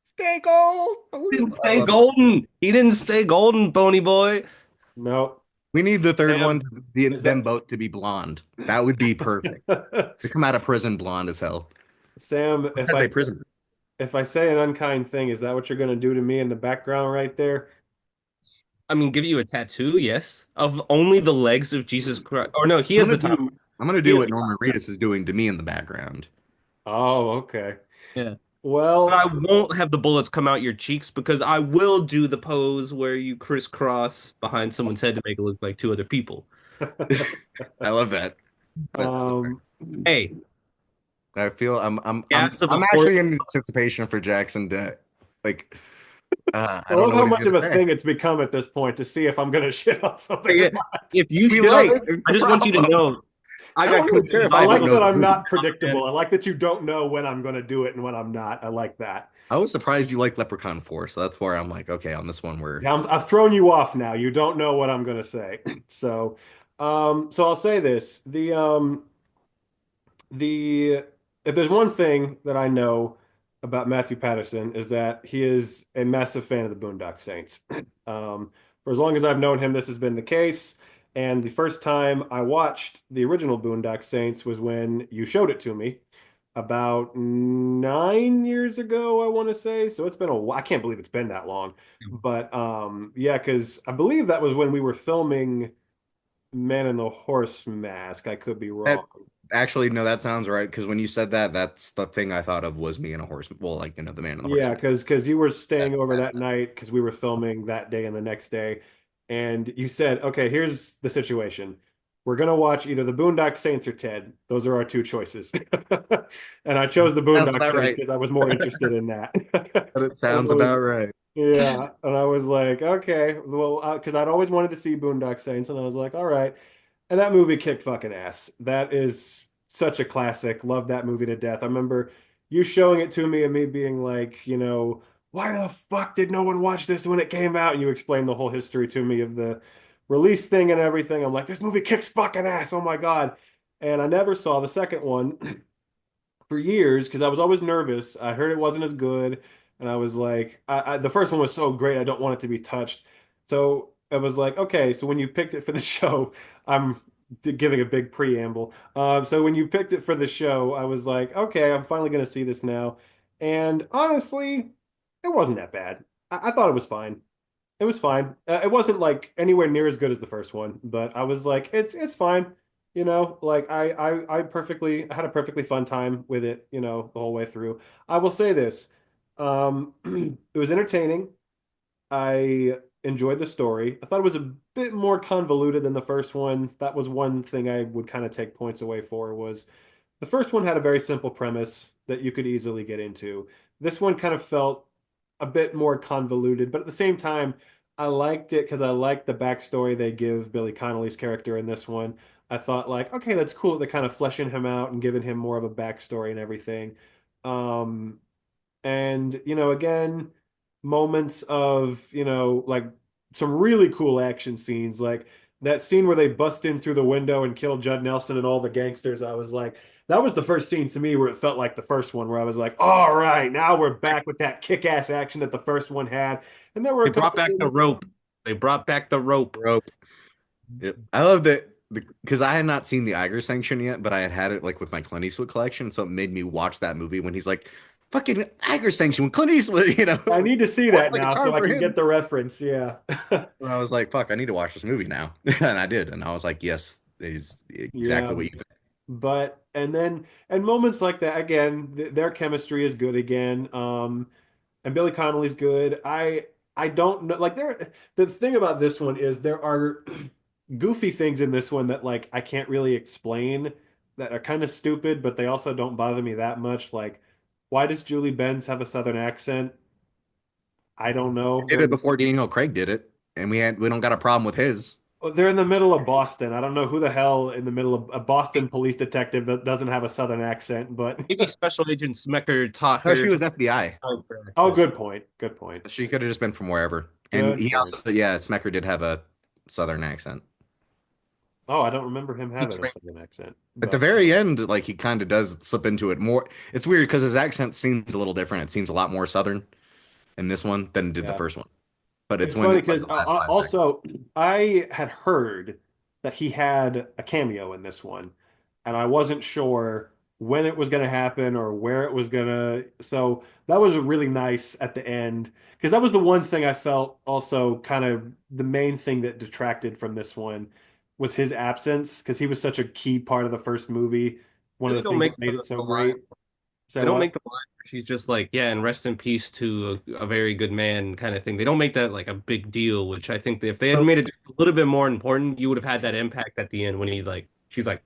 Stay gold. Didn't I stay love it. golden. He didn't stay golden, Pony Boy. No. We need the third one, Sam, is them that both to be blonde. That would be perfect. To come out of prison blonde as hell. Sam, Because they prison. if I say an unkind thing, is that what you're gonna do to me in the background right there? I mean, give you a tattoo, yes, of only the legs of Jesus Christ. Or no, he has the top. I'm gonna He do is what Norman Reedus is doing to me in the background. Oh, okay. Yeah. But I Well, won't have the bullets come out your cheeks because I will do the pose where you crisscross behind someone's head to make it look like two other people. I love that. That's um, Hey, I feel gas of a I'm horse. actually in anticipation for Jackson to like I I don't love know how what he's much of a gonna say. thing it's become at this point to see if I'm gonna shit on something or Yeah, not. if you We shit on like this, it's I the just want you to problem. know I I got don't even care if I I like didn't know that the I'm movie. not predictable. I like that you don't know when I'm gonna do it and when I'm not. I like that. I was surprised you liked Leprechaun 4, so that's where I'm like, okay, on this one we're Yeah, I've thrown you off now. You don't know what I'm gonna say. So, so I'll say this: the if there's one thing that I know about Matthew Patterson is that he is a massive fan of the Boondock Saints. For as long as I've known him, this has been the case. And the first time I watched the original Boondock Saints was when you showed it to me about 9 years ago, I want to say. So it's been a while. I can't believe it's been that long. But yeah, because I believe that was when we were filming Man in the Horse Mask. I could be That wrong. actually no, that sounds right because when you said that, that's the thing I thought of was me and a horse. Well, like the man and the Yeah, horseman. because you were That, staying over that- that night because we were filming that day and the next day, and you said, "Okay, here's the situation. We're gonna watch either the Boondock Saints or Ted. Those are our two choices." And I chose the sounds Boondock about Saints right. because I was more interested in that. That And sounds I about was, right. yeah, and I was like, okay, well, because I'd always wanted to see Boondock Saints, and I was like, all right. And that movie kicked fucking ass. That is such a classic. Love that movie to death. I remember you showing it to me and me being like, why the fuck did no one watch this when it came out? And you explained the whole history to me of the release thing and everything. I'm like, this movie kicks fucking ass. Oh my God. And I never saw the second one for years because I was always nervous. I heard it wasn't as good, and I was like, the first one was so great, I don't want it to be touched. So I was like, okay, so when you picked it for the show, I'm giving a big preamble. So when you picked it for the show, I was like, okay, I'm finally going to see this now. And honestly, it wasn't that bad. I thought it was fine. It was fine. It wasn't like anywhere near as good as the first one, but I was like, it's fine. Like I had a perfectly fun time with it, the whole way through. I will say this. It was entertaining. I enjoyed the story. I thought it was a bit more convoluted than the first one. That was one thing I would kind of take points away for was the first one had a very simple premise that you could easily get into. This one kind of felt a bit more convoluted, but at the same time, I liked it because I liked the backstory they give Billy Connolly's character in this one. I thought like, okay, that's cool. They're kind of fleshing him out and giving him more of a backstory and everything. Um, and, again, moments of, like some really cool action scenes, like that scene where they bust in through the window and kill Judd Nelson and all the gangsters. I was like, that was the first scene to me where it felt like the first one, where I was like, all right, now we're back with that kick-ass action that the first one had. And there were They a brought couple back the rope. They brought back the rope. Rope. Yep. I love that because I had not seen the Iger sanction yet, but I had it like with my Clint Eastwood collection, so it made me watch that movie when he's like, "Fucking Iger sanction with Clint Eastwood," I need to see Worked that like a now charm so I for can get him. the reference. Yeah. And I was like, "Fuck, I need to watch this movie now," and I did, and I was like, "Yes, it's exactly Yeah. what you think." But and moments like that again, their chemistry is good again. And Billy Connolly's good. I don't know like the thing about this one is there are goofy things in this one that like I can't really explain that are kind of stupid, but they also don't bother me that much. Like, why does Julie Benz have a Southern accent? I don't I know. did it before Daniel Craig did it, and we don't got a problem with his. They're in the middle of Boston. I don't know who the hell in the middle of a Boston police detective that doesn't have a Southern accent, but Maybe Special Agent Smecker taught No, her she to was FBI. have her oh, accent. good point. Good point. She could have just been from wherever. And Good he point. also, yeah, Smecker did have a Southern accent. Oh, I don't remember him He having a trained Southern accent, At the but very end, like he kind of does slip into it more. It's weird because his accent seems a little different. It seems a lot more Southern in this one than it did the yeah. first one. But it's It's when funny like because the last 5 seconds. also I had heard that he had a cameo in this one, and I wasn't sure when it was going to happen or where it was going to. So that was really nice at the end because that was the one thing I felt also kind of the main thing that detracted from this one was his absence because he was such a key part of the first movie. One of Really the don't things make that made it the so line. great. They So don't what? make the line where she's just like, yeah, and rest in peace to a very good man kind of thing. They don't make that like a big deal, which I think that if they had made it a little bit more important, you would have had that impact at the end when he like she's like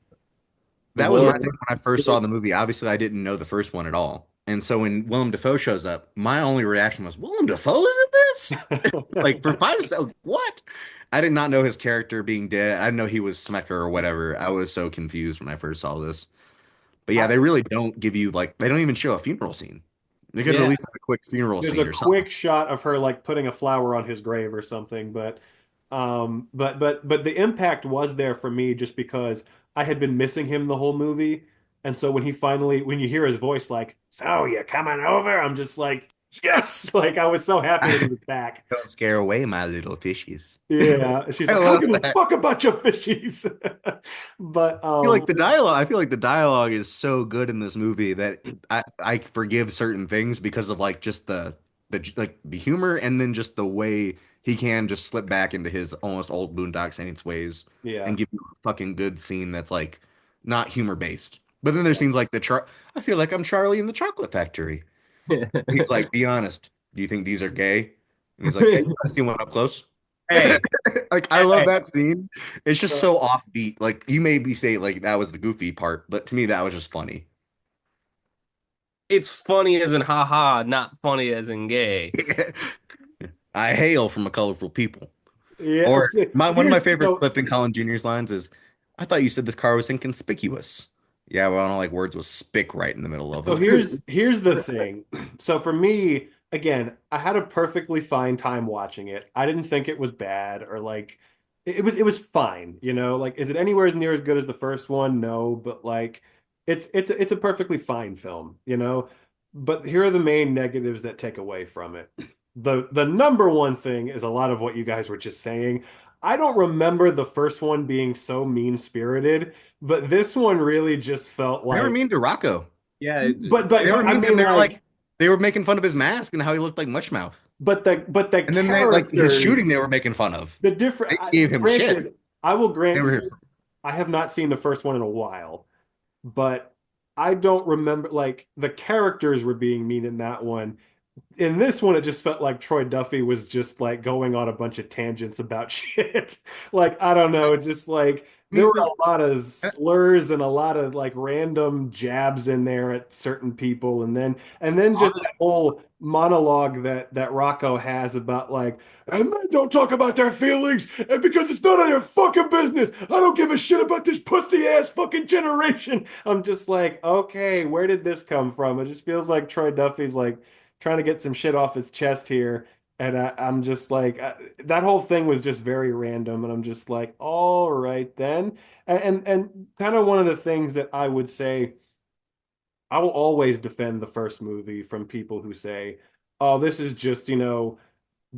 the That was my Lord. thing when I first saw the movie. Obviously, I didn't know the first one at all. And so when Willem Dafoe shows up, my only reaction was, Willem Dafoe is in this? Like for 5 seconds, what? I did not know his character being dead. I didn't know he was Smecker or whatever. I was so confused when I first saw this. But yeah, I, they really don't give you like they don't even show a funeral scene. They could have at yeah, least had a quick funeral there's a scene or something. quick shot of her like putting a flower on his grave or something, but the impact was there for me just because I had been missing him the whole movie. And so when you hear his voice, like, "So you coming over?" I'm just like, yes, like I was so happy that he was back. Don't scare away my little fishies. Yeah, she's I like, "I don't love give a that. fuck about your fishies." But I feel like the dialogue is so good in this movie that I forgive certain things because of like just the humor and then just the way he can just slip back into his almost old Boondock Saints ways yeah, and give you a fucking good scene that's like not humor based. But then there's yeah. scenes like I feel like I'm Charlie in the Chocolate Factory. He's like, be honest, do you think these are gay? And he's like, yeah, you want to see one up close? Hey, Like I love hey. that scene. It's just Uh, so offbeat. Like you maybe say like that was the goofy part, but to me that was just funny. It's funny as in haha, not funny as in gay. I hail from a colorful people. yeah, Or my one of my here's favorite so Clifton Collins Jr.'s lines is, "I thought you said this car was inconspicuous." Yeah, well, I don't like words with spick right in the middle of So them. here's the thing. So for me, again, I had a perfectly fine time watching it. I didn't think it was bad or like it was fine, you know? Like is it anywhere as near as good as the first one? No, but like it's a perfectly fine film, you know? But here are the main negatives that take away from it. The number one thing is a lot of what you guys were just saying. I don't remember the first one being so mean-spirited, but this one really just felt They were like mean to Rocco. Yeah, but They were I mean to him. mean like They were making fun of his mask and how he looked like Mushmouth. but the And then they like his characters shooting they were making fun of. the different They gave him shit. granted I will They grant were you I have not seen the first one in a while, but I don't remember like the characters were being mean in that one. In this one, it just felt like Troy Duffy was just like going on a bunch of tangents about shit. Like, I don't know, just like I there mean, were a lot of slurs and a lot of like random jabs in there at certain people, and then just that whole monologue that Rocco has about like, and men don't talk about their feelings because it's none of their fucking business. I don't give a shit about this pussy ass fucking generation. I'm just like, okay, where did this come from? It just feels like Troy Duffy's like trying to get some shit off his chest here. And I'm just like, that whole thing was just very random. And I'm just like, all right then. And kind of one of the things that I would say, I will always defend the first movie from people who say, oh, this is just,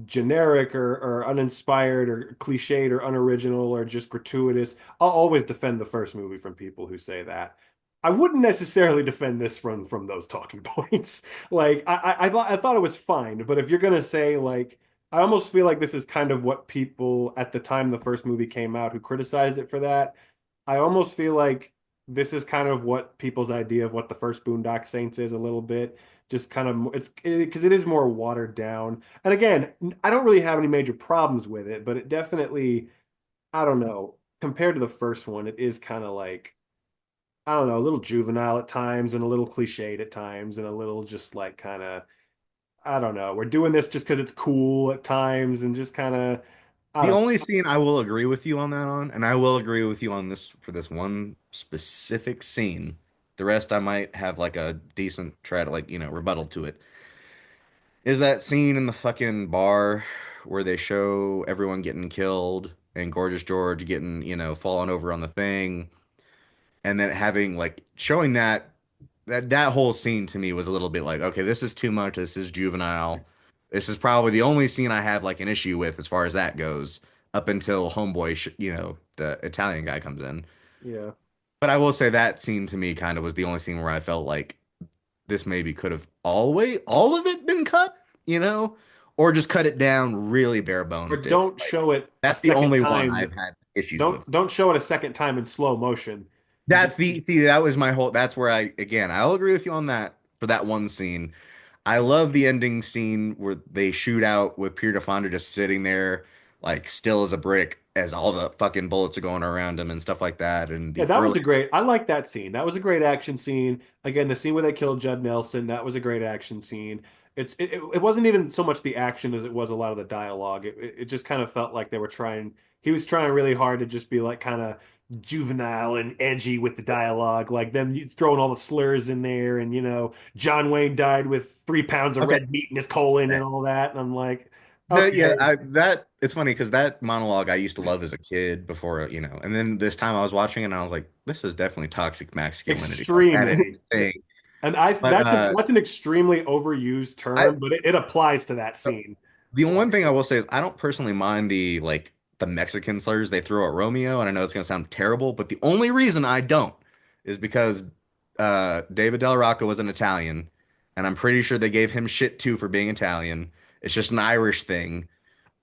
generic or uninspired or cliched or unoriginal or just gratuitous. I'll always defend the first movie from people who say that. I wouldn't necessarily defend this from those talking points. Like I thought it was fine, but if you're gonna say like I almost feel like this is kind of what people at the time the first movie came out who criticized it for that. I almost feel like this is kind of what people's idea of what the first Boondock Saints is a little bit. Just kind of it's because it is more watered down. And again, I don't really have any major problems with it, but it definitely, I don't know, compared to the first one, it is kind of like, I don't know, a little juvenile at times and a little cliched at times and a little just like kind of, I don't know, we're doing this just because it's cool at times and just kind of, I the don't only scene I will agree with you on that on, and I will agree with you on this for this one specific scene. The rest I might have like a decent try to like, rebuttal to it. Is that scene in the fucking bar where they show everyone getting killed and Gorgeous George getting, falling over on the thing and then having like showing that whole scene to me was a little bit like, okay, this is too much. This is juvenile. This is probably the only scene I have like an issue with as far as that goes, up until Homeboy, the Italian guy comes in. yeah. But I will say that scene to me kind of was the only scene where I felt like this maybe could have all of it been cut, or just cut it down really bare Or bones did. don't show it a That's the second only one time. I've had issues with. Don't show it a second time in slow motion. That's the see, that was my whole that's where I'll agree with you on that for that one scene. I love the ending scene where they shoot out with Peter Fonda just sitting there like still as a brick as all the fucking bullets are going around him and stuff like that. And Yeah, the that was early a great. I like that scene. That was a great action scene. Again, the scene where they killed Judd Nelson, that was a great action scene. It wasn't even so much the action as it was a lot of the dialogue. It just kind of felt like they were trying. He was trying really hard to just be like kind of juvenile and edgy with the dialogue, like them throwing all the slurs in there, and John Wayne died with 3 pounds of okay. red meat in his colon and all that. And I'm like, The, okay, yeah, that it's funny because that monologue I used to love as a kid before, and then this time I was watching it and I was like, this is definitely toxic masculinity. Like that is Extremely. a thing. And I But that's an extremely overused I term, but it applies to that scene. the one thing I will say is I don't personally mind the Mexican slurs they throw at Romeo, and I know it's gonna sound terrible, but the only reason I don't is because David Del Rocco was an Italian, and I'm pretty sure they gave him shit too for being Italian. It's just an Irish thing.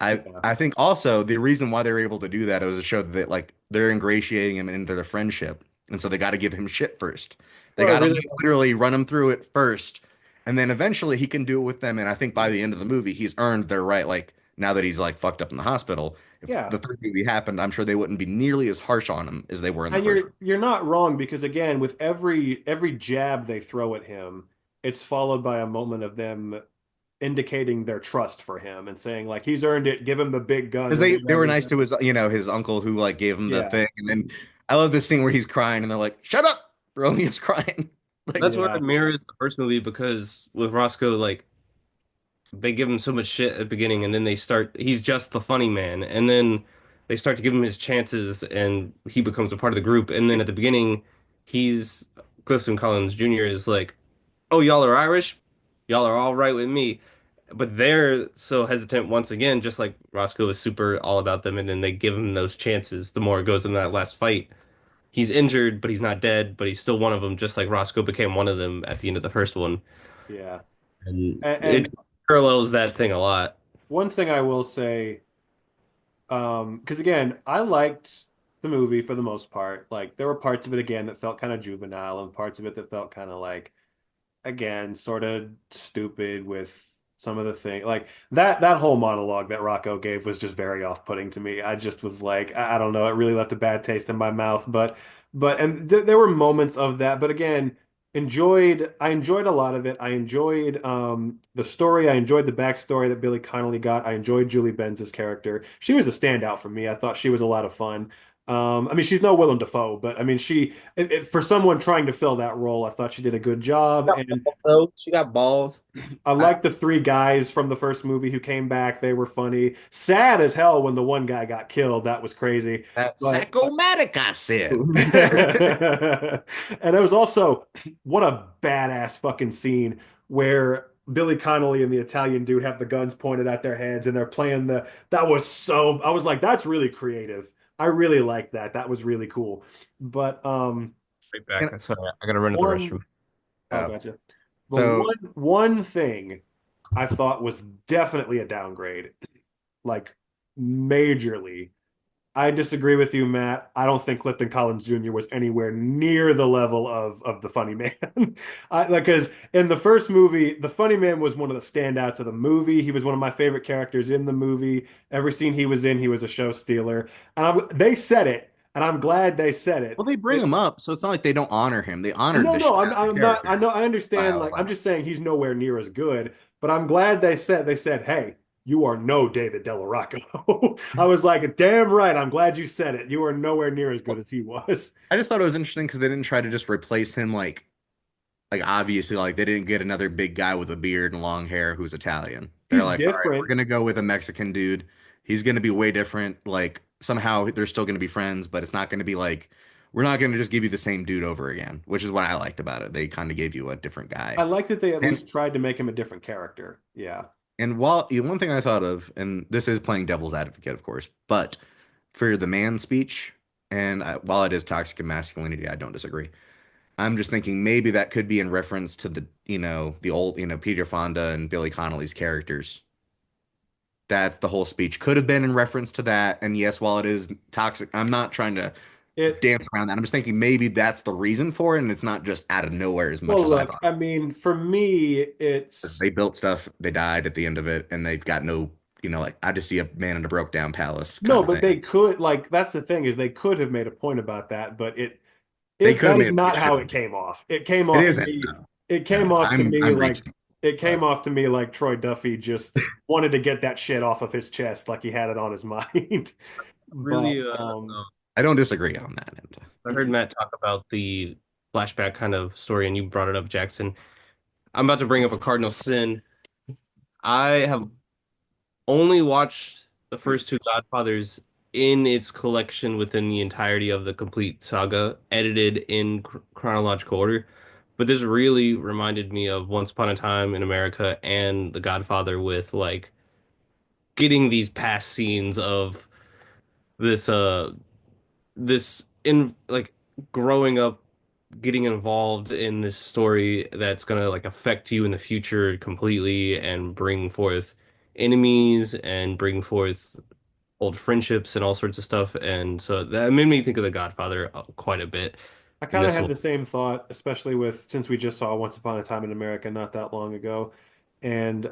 I Yeah. I think also the reason why they were able to do that was to show that like they're ingratiating him into their friendship, and so they got to give him shit first. They Well, I got to really literally run him through it first, and then eventually he can do it with them. And I think by the end of the movie, he's earned their right. Like now that he's like fucked up in the hospital, if Yeah. the third movie happened, I'm sure they wouldn't be nearly as harsh on him as they were in the And first one. you're not wrong because again, with every jab they throw at him, it's followed by a moment of them indicating their trust for him and saying like he's earned it, give him the big gun Because or they were whatever. nice to his uncle who like gave him the Yeah. thing, and then I love this scene where he's crying and they're like, "Shut up, Romeo's crying." Like that's where Yeah. it mirrors the first movie because with Roscoe, like they give him so much shit at the beginning, and then he's just the funny man, and then they start to give him his chances, and he becomes a part of the group. And then at the beginning, he's Clifton Collins Jr. is like, "Oh, y'all are Irish, y'all are all right with me." But they're so hesitant once again, just like Roscoe is super all about them, and then they give him those chances. The more it goes in that last fight, he's injured, but he's not dead, but he's still one of them, just like Roscoe became one of them at the end of the first one. Yeah. And And it parallels that thing a lot. one thing I will say, because again, I liked the movie for the most part. Like there were parts of it again that felt kind of juvenile and parts of it that felt kind of like again, sort of stupid with some of the thing. Like that whole monologue that Rocco gave was just very off-putting to me. I just was like, I don't know, it really left a bad taste in my mouth. But and there were moments of that. But again, I enjoyed a lot of it. I enjoyed the story. I enjoyed the backstory that Billy Connolly got. I enjoyed Julie Benz's character. She was a standout for me. I thought she was a lot of fun. I mean, she's no Willem Dafoe, but I mean, for someone trying to fill that role, I thought she did a good job. And Oh, she got balls. I like the three guys from the first movie who came back. They were funny. Sad as hell when the one guy got killed. That was crazy. that But psychomatic I said. and it was also what a badass fucking scene where Billy Connolly and the Italian dude have the guns pointed at their heads and they're playing that was so I was like, that's really creative. I really liked that. That was really cool. But Right And, back. Sorry, I gotta run to the one restroom. oh uh, gotcha. But so one thing I thought was definitely a downgrade, like majorly. I disagree with you, Matt. I don't think Clifton Collins Jr. was anywhere near the level of the Funny Man. Because in the first movie, the Funny Man was one of the standouts of the movie. He was one of my favorite characters in the movie. Every scene he was in, he was a show stealer. And they said it, and I'm glad they said it. well, they bring him up, so it's not like they don't honor him. They honored No, the no, shit I'm, out of the I'm not. I character. know, I understand. Wow, Like, I'm wow. just saying he's nowhere near as good. But I'm glad they said, "Hey, you are no David Delarocco." I was like, "Damn right." I'm glad you said it. You are nowhere near as good as he was. I just thought it was interesting because they didn't try to just replace him like obviously like they didn't get another big guy with a beard and long hair who's Italian. They're He's like, all right, we're different. gonna go with a Mexican dude. He's gonna be way different. Like somehow they're still gonna be friends, but it's not gonna be like we're not gonna just give you the same dude over again, which is what I liked about it. They kind of gave you a different I guy. like that they at And least tried to make him a different character. Yeah. one thing I thought of, and this is playing devil's advocate, of course, but for the man speech, and while it is toxic and masculinity, I don't disagree. I'm just thinking maybe that could be in reference to the old, Peter Fonda and Billy Connolly's characters. That's the whole speech could have been in reference to that. And yes, while it is toxic, I'm not trying to It dance around that. I'm just thinking maybe that's the reason for it, and it's not just out of nowhere as much well, as I look. thought. I mean, for me, it's They built stuff, they died at the end of it, and they've got no, like I just see a man in a broke down palace no, kind of but thing. they could like that's the thing is they could have made a point about that, but They it could have that is made it not how it shouldn't. came off. It came It off to isn't. me. No, It came no. off to I'm me I'm like reaching. it came But off to me like Troy Duffy just wanted to get that shit off of his chest, like he had it on his mind. But Really, I don't disagree on that end. I heard Matt talk about the flashback kind of story, and you brought it up, Jackson. I'm about to bring up a cardinal sin. I have only watched the first two Godfathers in its collection within the entirety of the complete saga, edited in chronological order. But this really reminded me of Once Upon a Time in America and The Godfather with like getting these past scenes of this this in like growing up, getting involved in this story that's gonna like affect you in the future completely and bring forth enemies and bring forth old friendships and all sorts of stuff. And so that made me think of The Godfather quite a bit. I And kind of this had one, the same thought, especially with since we just saw Once Upon a Time in America not that long ago. And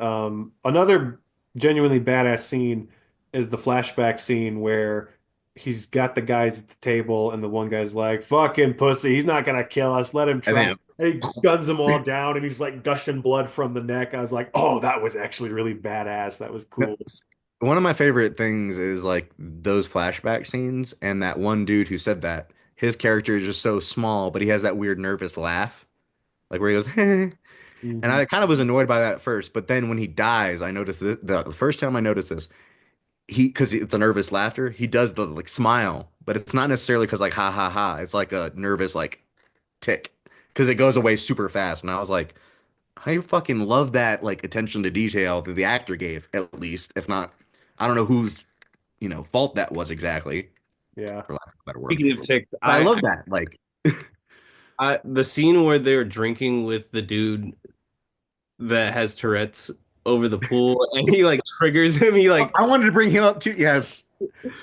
another genuinely badass scene is the flashback scene where he's got the guys at the table and the one guy's like, fucking pussy, he's not gonna kill us, let him I try. think And he guns them all down and he's like gushing blood from the neck. I was like, oh, that was actually really badass. That was cool. one of my favorite things is like those flashback scenes and that one dude who said that. His character is just so small, but he has that weird nervous laugh, like where he goes, and Mhm. I kind of was annoyed by that at first, but then when he dies, I noticed this, the first time I noticed this, because it's a nervous laughter, he does the like smile, but it's not necessarily because like ha ha ha. It's like a nervous like tick because it goes away super fast. And I was like, I fucking love that like attention to detail that the actor gave, at least, if not, I don't know whose fault that was exactly, Yeah. for lack of a better word. speaking of ticked, But I love that. Like, the scene where they're drinking with the dude that has Tourette's over the pool and he like triggers him, he like I wanted to bring him up too. Yes,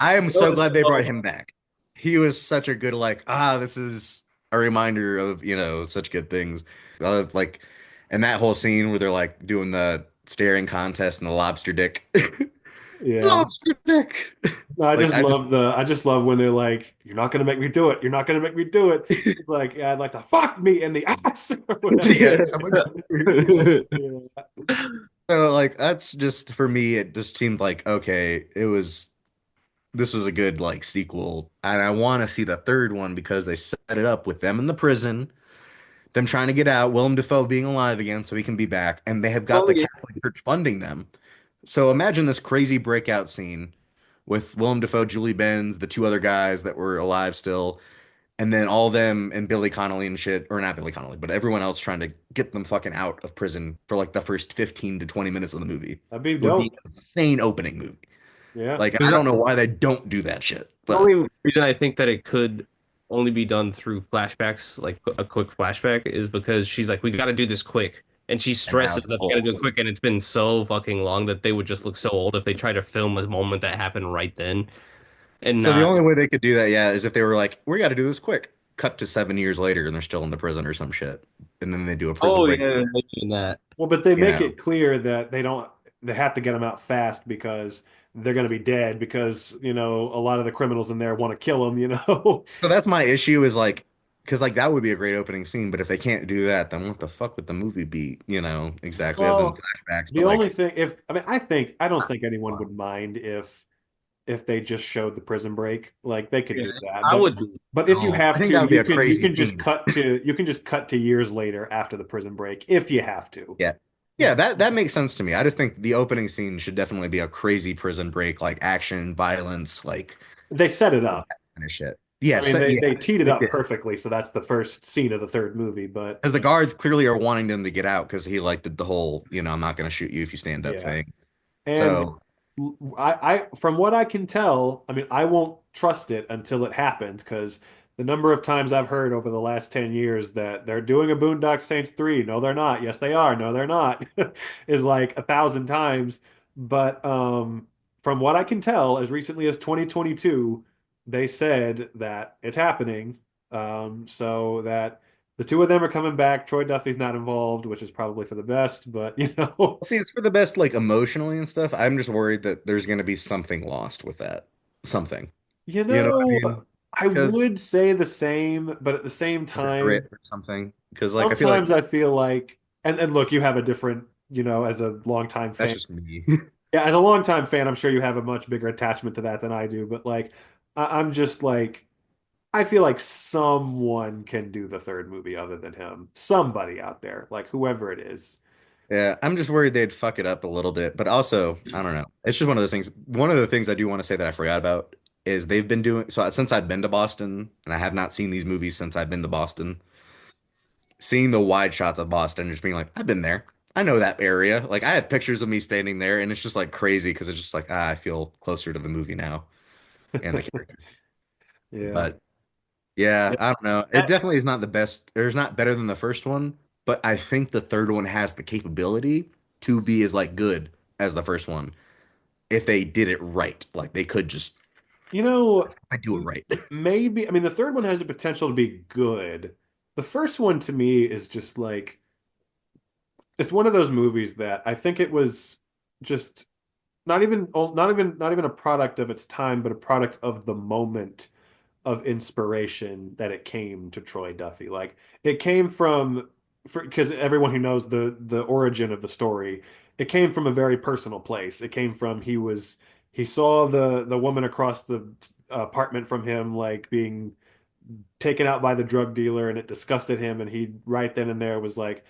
I am that so was glad they brought so him back. He was such a good like this is a reminder of such good things. Of like, and that whole scene where they're like doing the staring contest and the lobster dick, Yeah. lobster dick. No, I Like just I just love I just love when they're like, "You're not gonna make me do it. You're not gonna make me do it." It's like, yeah, I'd like to fuck me in the ass or whatever. yeah, someone Yeah. so like that's just for me. It just seemed like okay, this was a good like sequel, and I want to see the third one because they set it up with them in the prison, them trying to get out, Willem Dafoe being alive again so he can be back, and they have got oh the yeah. Catholic Church funding them. So imagine this crazy breakout scene with Willem Dafoe, Julie Benz, the two other guys that were alive still, and then all them and Billy Connolly and shit, or not Billy Connolly, but everyone else trying to get them fucking out of prison for like the first 15 to 20 minutes of the movie. That'd be It would be dope. an insane opening movie. Yeah. Like I Because don't know why they don't do that shit, the but only reason I think that it could only be done through flashbacks, like a quick flashback, is because she's like, we got to do this quick. And she and now stresses it's that they got to full. do it quick. And it's been so fucking long that they would just look so old if they try to film a moment that happened right then and So the not. only way they could do that, yeah, is if they were like, we got to do this quick. Cut to 7 years later, and they're still in the prison or some shit, and then they do a prison Oh, break. yeah, mention that. Well, but they You make know, it clear that they have to get them out fast because they're gonna be dead because, a lot of the criminals in there want to kill them. so that's my issue is like, because like that would be a great opening scene, but if they can't do that, then what the fuck would the movie be? Exactly other than Well, flashbacks. the But like, only thing if I mean I don't think anyone would mind if they just showed the prison break. Like they could Yeah, do that. I But would be. but if you no, I have think to, that would be you a can you crazy can just scene. cut to years later after the prison break if you have to. Yeah. Yeah, that makes sense to me. I just think the opening scene should definitely be a crazy prison break, like action, violence, like They set it all up. that kind of shit. I Yes, mean, yeah, they teed it they up did. perfectly, so that's the first scene of the third movie. But Because the guards clearly are wanting them to get out because he like did the whole, I'm not going to shoot you if you stand up yeah, thing. and So, from what I can tell, I mean, I won't trust it until it happens because the number of times I've heard over the last 10 years that they're doing a Boondock Saints 3. No, they're not. Yes, they are. No, they're not. Is like 1,000 times. But from what I can tell, as recently as 2022, they said that it's happening. So that the two of them are coming back. Troy Duffy's not involved, which is probably for the best, but see, it's for the best, like emotionally and stuff. I'm just worried that there's going to be something lost with that. Something. You You know what I know, mean? I Because would say the same, but at the same grit time, or something. Because, like, I feel like sometimes I feel like, and look, you have a different, as a longtime that's fan. just me. Yeah, as a longtime fan, I'm sure you have a much bigger attachment to that than I do. But like, I'm just like, I feel like someone can do the third movie other than him. Somebody out there, like whoever it is. Yeah, I'm just worried they'd fuck it up a little bit, but also, I don't know. It's just one of those things. One of the things I do want to say that I forgot about is they've been doing so since I've been to Boston, and I have not seen these movies since I've been to Boston. Seeing the wide shots of Boston, and just being like, I've been there. I know that area. Like I have pictures of me standing there, and it's just like crazy because it's just like I feel closer to the movie now and the character. Yeah. But yeah, I don't know. It definitely is not the best. Or it's not better than the first one, but I think the third one has the capability to be as like good as the first one if they did it right. Like they could just You know, I do it right. maybe, I mean, the third one has the potential to be good. The first one to me is just like, it's one of those movies that I think it was just not even a product of its time, but a product of the moment of inspiration that it came to Troy Duffy. Like it came from, because everyone who knows the origin of the story, it came from a very personal place. It came from he saw the woman across the apartment from him like being taken out by the drug dealer, and it disgusted him, and he right then and there was like,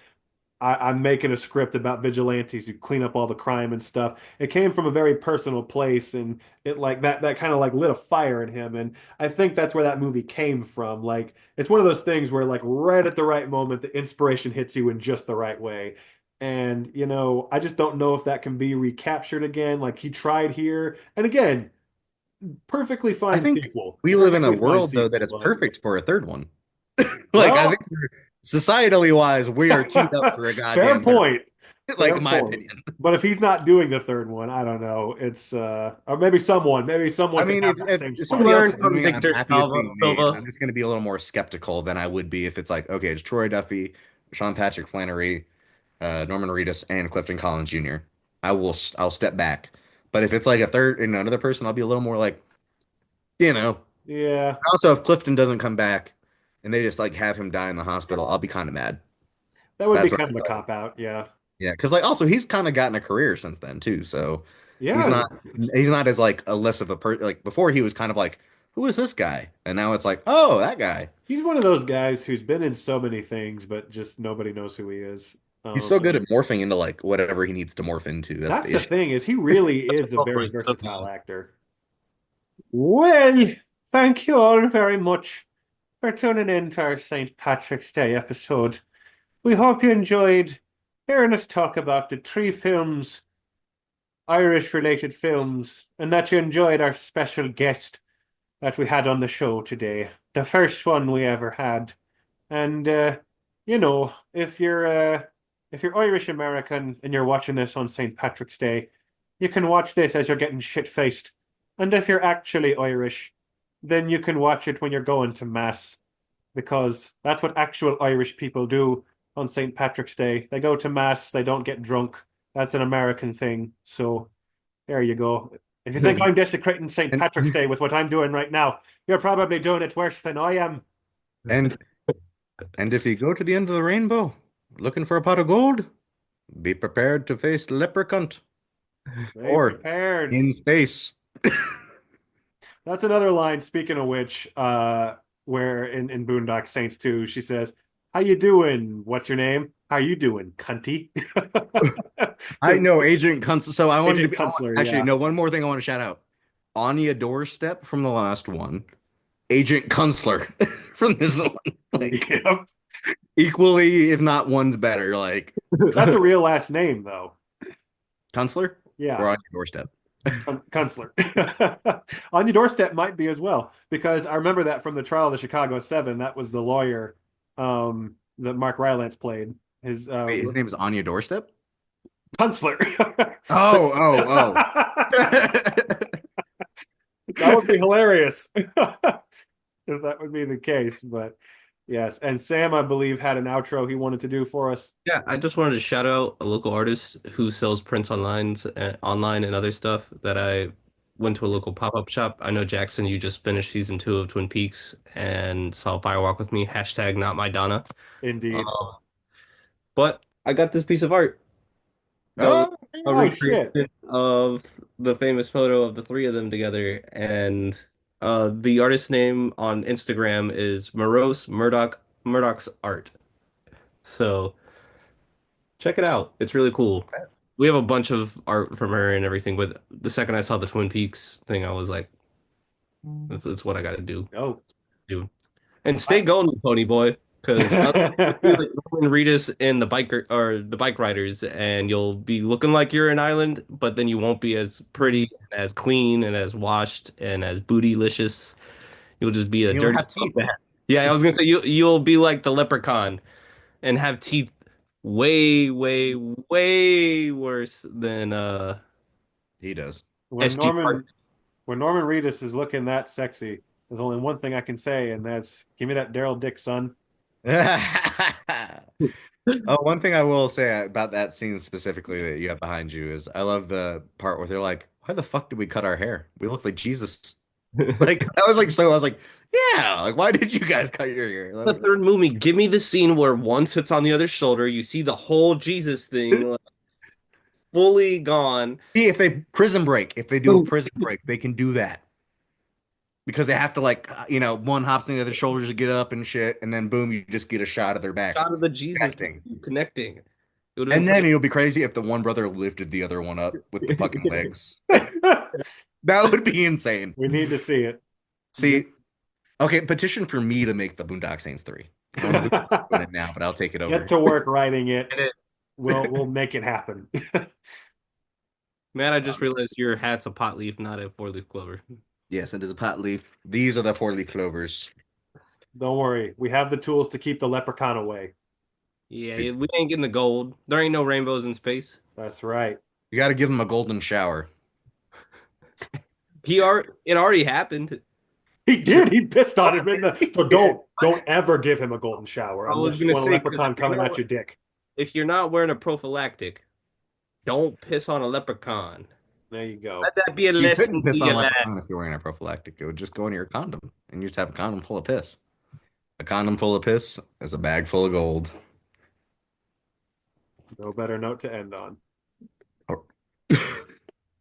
I'm making a script about vigilantes who clean up all the crime and stuff. It came from a very personal place, and it like that kind of like lit a fire in him. And I think that's where that movie came from. Like it's one of those things where like right at the right moment, the inspiration hits you in just the right way. And I just don't know if that can be recaptured again. Like he tried here, and again, perfectly I fine think sequel, we live in a perfectly fine world though that sequel. it's But perfect for a third one. Like I well, think societally wise, we are teed up for a fair goddamn third. point. Like Fair in my point. opinion. But if he's not doing the third one, I don't know. It's or maybe I someone could mean, have that same if spark. somebody else Learn is from doing it, I'm Victor happy it's being made. Silva. I'm just going to be a little more skeptical than I would be if it's like, okay, it's Troy Duffy, Sean Patrick Flannery, Norman Reedus, and Clifton Collins Jr. I'll step back. But if it's like a third and another person, I'll be a little more like, you know. Yeah, Also, if Clifton doesn't come back and they just like have him die in the hospital, I'll be kind of mad. that would be That's what kind I of a feel like. cop out. Yeah. Yeah, because like also he's kind of gotten a career since then too. So he's Yeah. not he's not as like a less of a like before he was kind of like, who is this guy? And now it's like, oh, that guy. He's one of those guys who's been in so many things, but just nobody knows who he is. He's so good at morphing into like whatever he needs to morph into. That's That's the the issue. thing is he really is a Well, for very his took versatile actor. Well, thank you all very much for tuning in to our St. Patrick's Day episode. We hope you enjoyed hearing us talk about the three films, Irish related films, and that you enjoyed our special guest that we had on the show today. The first one we ever had. And if you're Irish American and you're watching this on St. Patrick's Day, you can watch this as you're getting shit-faced. And if you're actually Irish, then you can watch it when you're going to mass, because that's what actual Irish people do on St. Patrick's Day. They go to mass, they don't get drunk. That's an American thing. So there you go. If you think I'm desecrating St. And Patrick's Day with what I'm doing right now, you're probably doing it worse than I am. and and if you go to the end of the rainbow looking for a pot of gold, be prepared to face Leprechaun Stay or prepared. in space. That's another line, speaking of which, where in Boondock Saints 2, she says, how you doing? What's your name? How you doing, cunty? I know Agent Kunstler. So I wanted to Agent be Kunstler, actually yeah. no one more thing I want to shout out. Anya Doorstep from the last one. Agent Kunstler from this one. Like Yep. equally, if not one's better. Like That's a real last name, though. Kunstler or Yeah, Anya Doorstep. Kunstler. On your doorstep might be as well, because I remember that from the trial of the Chicago Seven. That was the lawyer that Mark Rylance played. His Wait, his name is Anya Doorstep? Kunstler. Oh, oh, That would be hilarious if that would be the case. But yes, and Sam, I believe, had an outro he wanted to do for us. Yeah, I just wanted to shout out a local artist who sells prints online and other stuff that I went to a local pop-up shop. I know Jackson, you just finished season 2 of Twin Peaks and saw Firewalk with me. Hashtag not my Donna. Indeed. Uh, but I got this piece of art that was oh. a Oh shit. recreation of the famous photo of the three of them together. And the artist's name on Instagram is Morose Murdoch's art. So Check it out. It's really cool. We have a bunch of art from her and everything. But the second I saw the Twin Peaks thing, I was like, that's what I got to Oh. do. And stay golden, pony boy, because like Norman Reedus and the biker or the bike riders, and you'll be looking like you're an island, but then you won't be as pretty, and as clean, and as washed, and as bootylicious. You'll just be a You don't dirty. have teeth. Yeah, I was gonna say you'll be like the leprechaun and have teeth way, way, way worse than He does. When SG Norman when Norman Reedus is looking that sexy, there's only one thing I can say, and that's give me that Daryl Dick son. Oh, one thing I will say about that scene specifically that you have behind you is I love the part where they're like, "Why the fuck did we cut our hair? We look like Jesus." Like I was like, yeah, like why did you guys cut your hair? The third movie, give me the scene where one sits on the other shoulder, you see the whole Jesus thing like, fully gone. See, if they prison break, if they do a prison break, they can do that. Because they have to like one hops on the other shoulders to get up and shit, and then boom, you just get a shot of their back. Shot of the Jesus connecting. And then it'll be crazy if the one brother lifted the other one up with the fucking legs. That would be insane. We need to see it. See, okay, petition for me to make the Boondock Saints 3. I don't know who's doing it now, but I'll take it over. Get to work writing it. We'll make it happen. Man, I just realized your hat's a pot leaf, not a four-leaf clover. Yes, it is a pot leaf. These are the four-leaf clovers. Don't worry. We have the tools to keep the leprechaun away. Yeah, we ain't getting the gold. There ain't no rainbows in space. That's right. You got to give him a golden shower. It already happened. He did. He pissed on him. So don't ever give him a golden shower. I was Unless you gonna want a say, leprechaun coming at your dick. If you're not wearing a prophylactic, don't piss on a leprechaun. There you go. Let that be a You lesson couldn't piss to on you, a lad. leprechaun if you're wearing a prophylactic. It would just go into your condom, and you just have a condom full of piss. A condom full of piss is a bag full of gold. No better note to end on.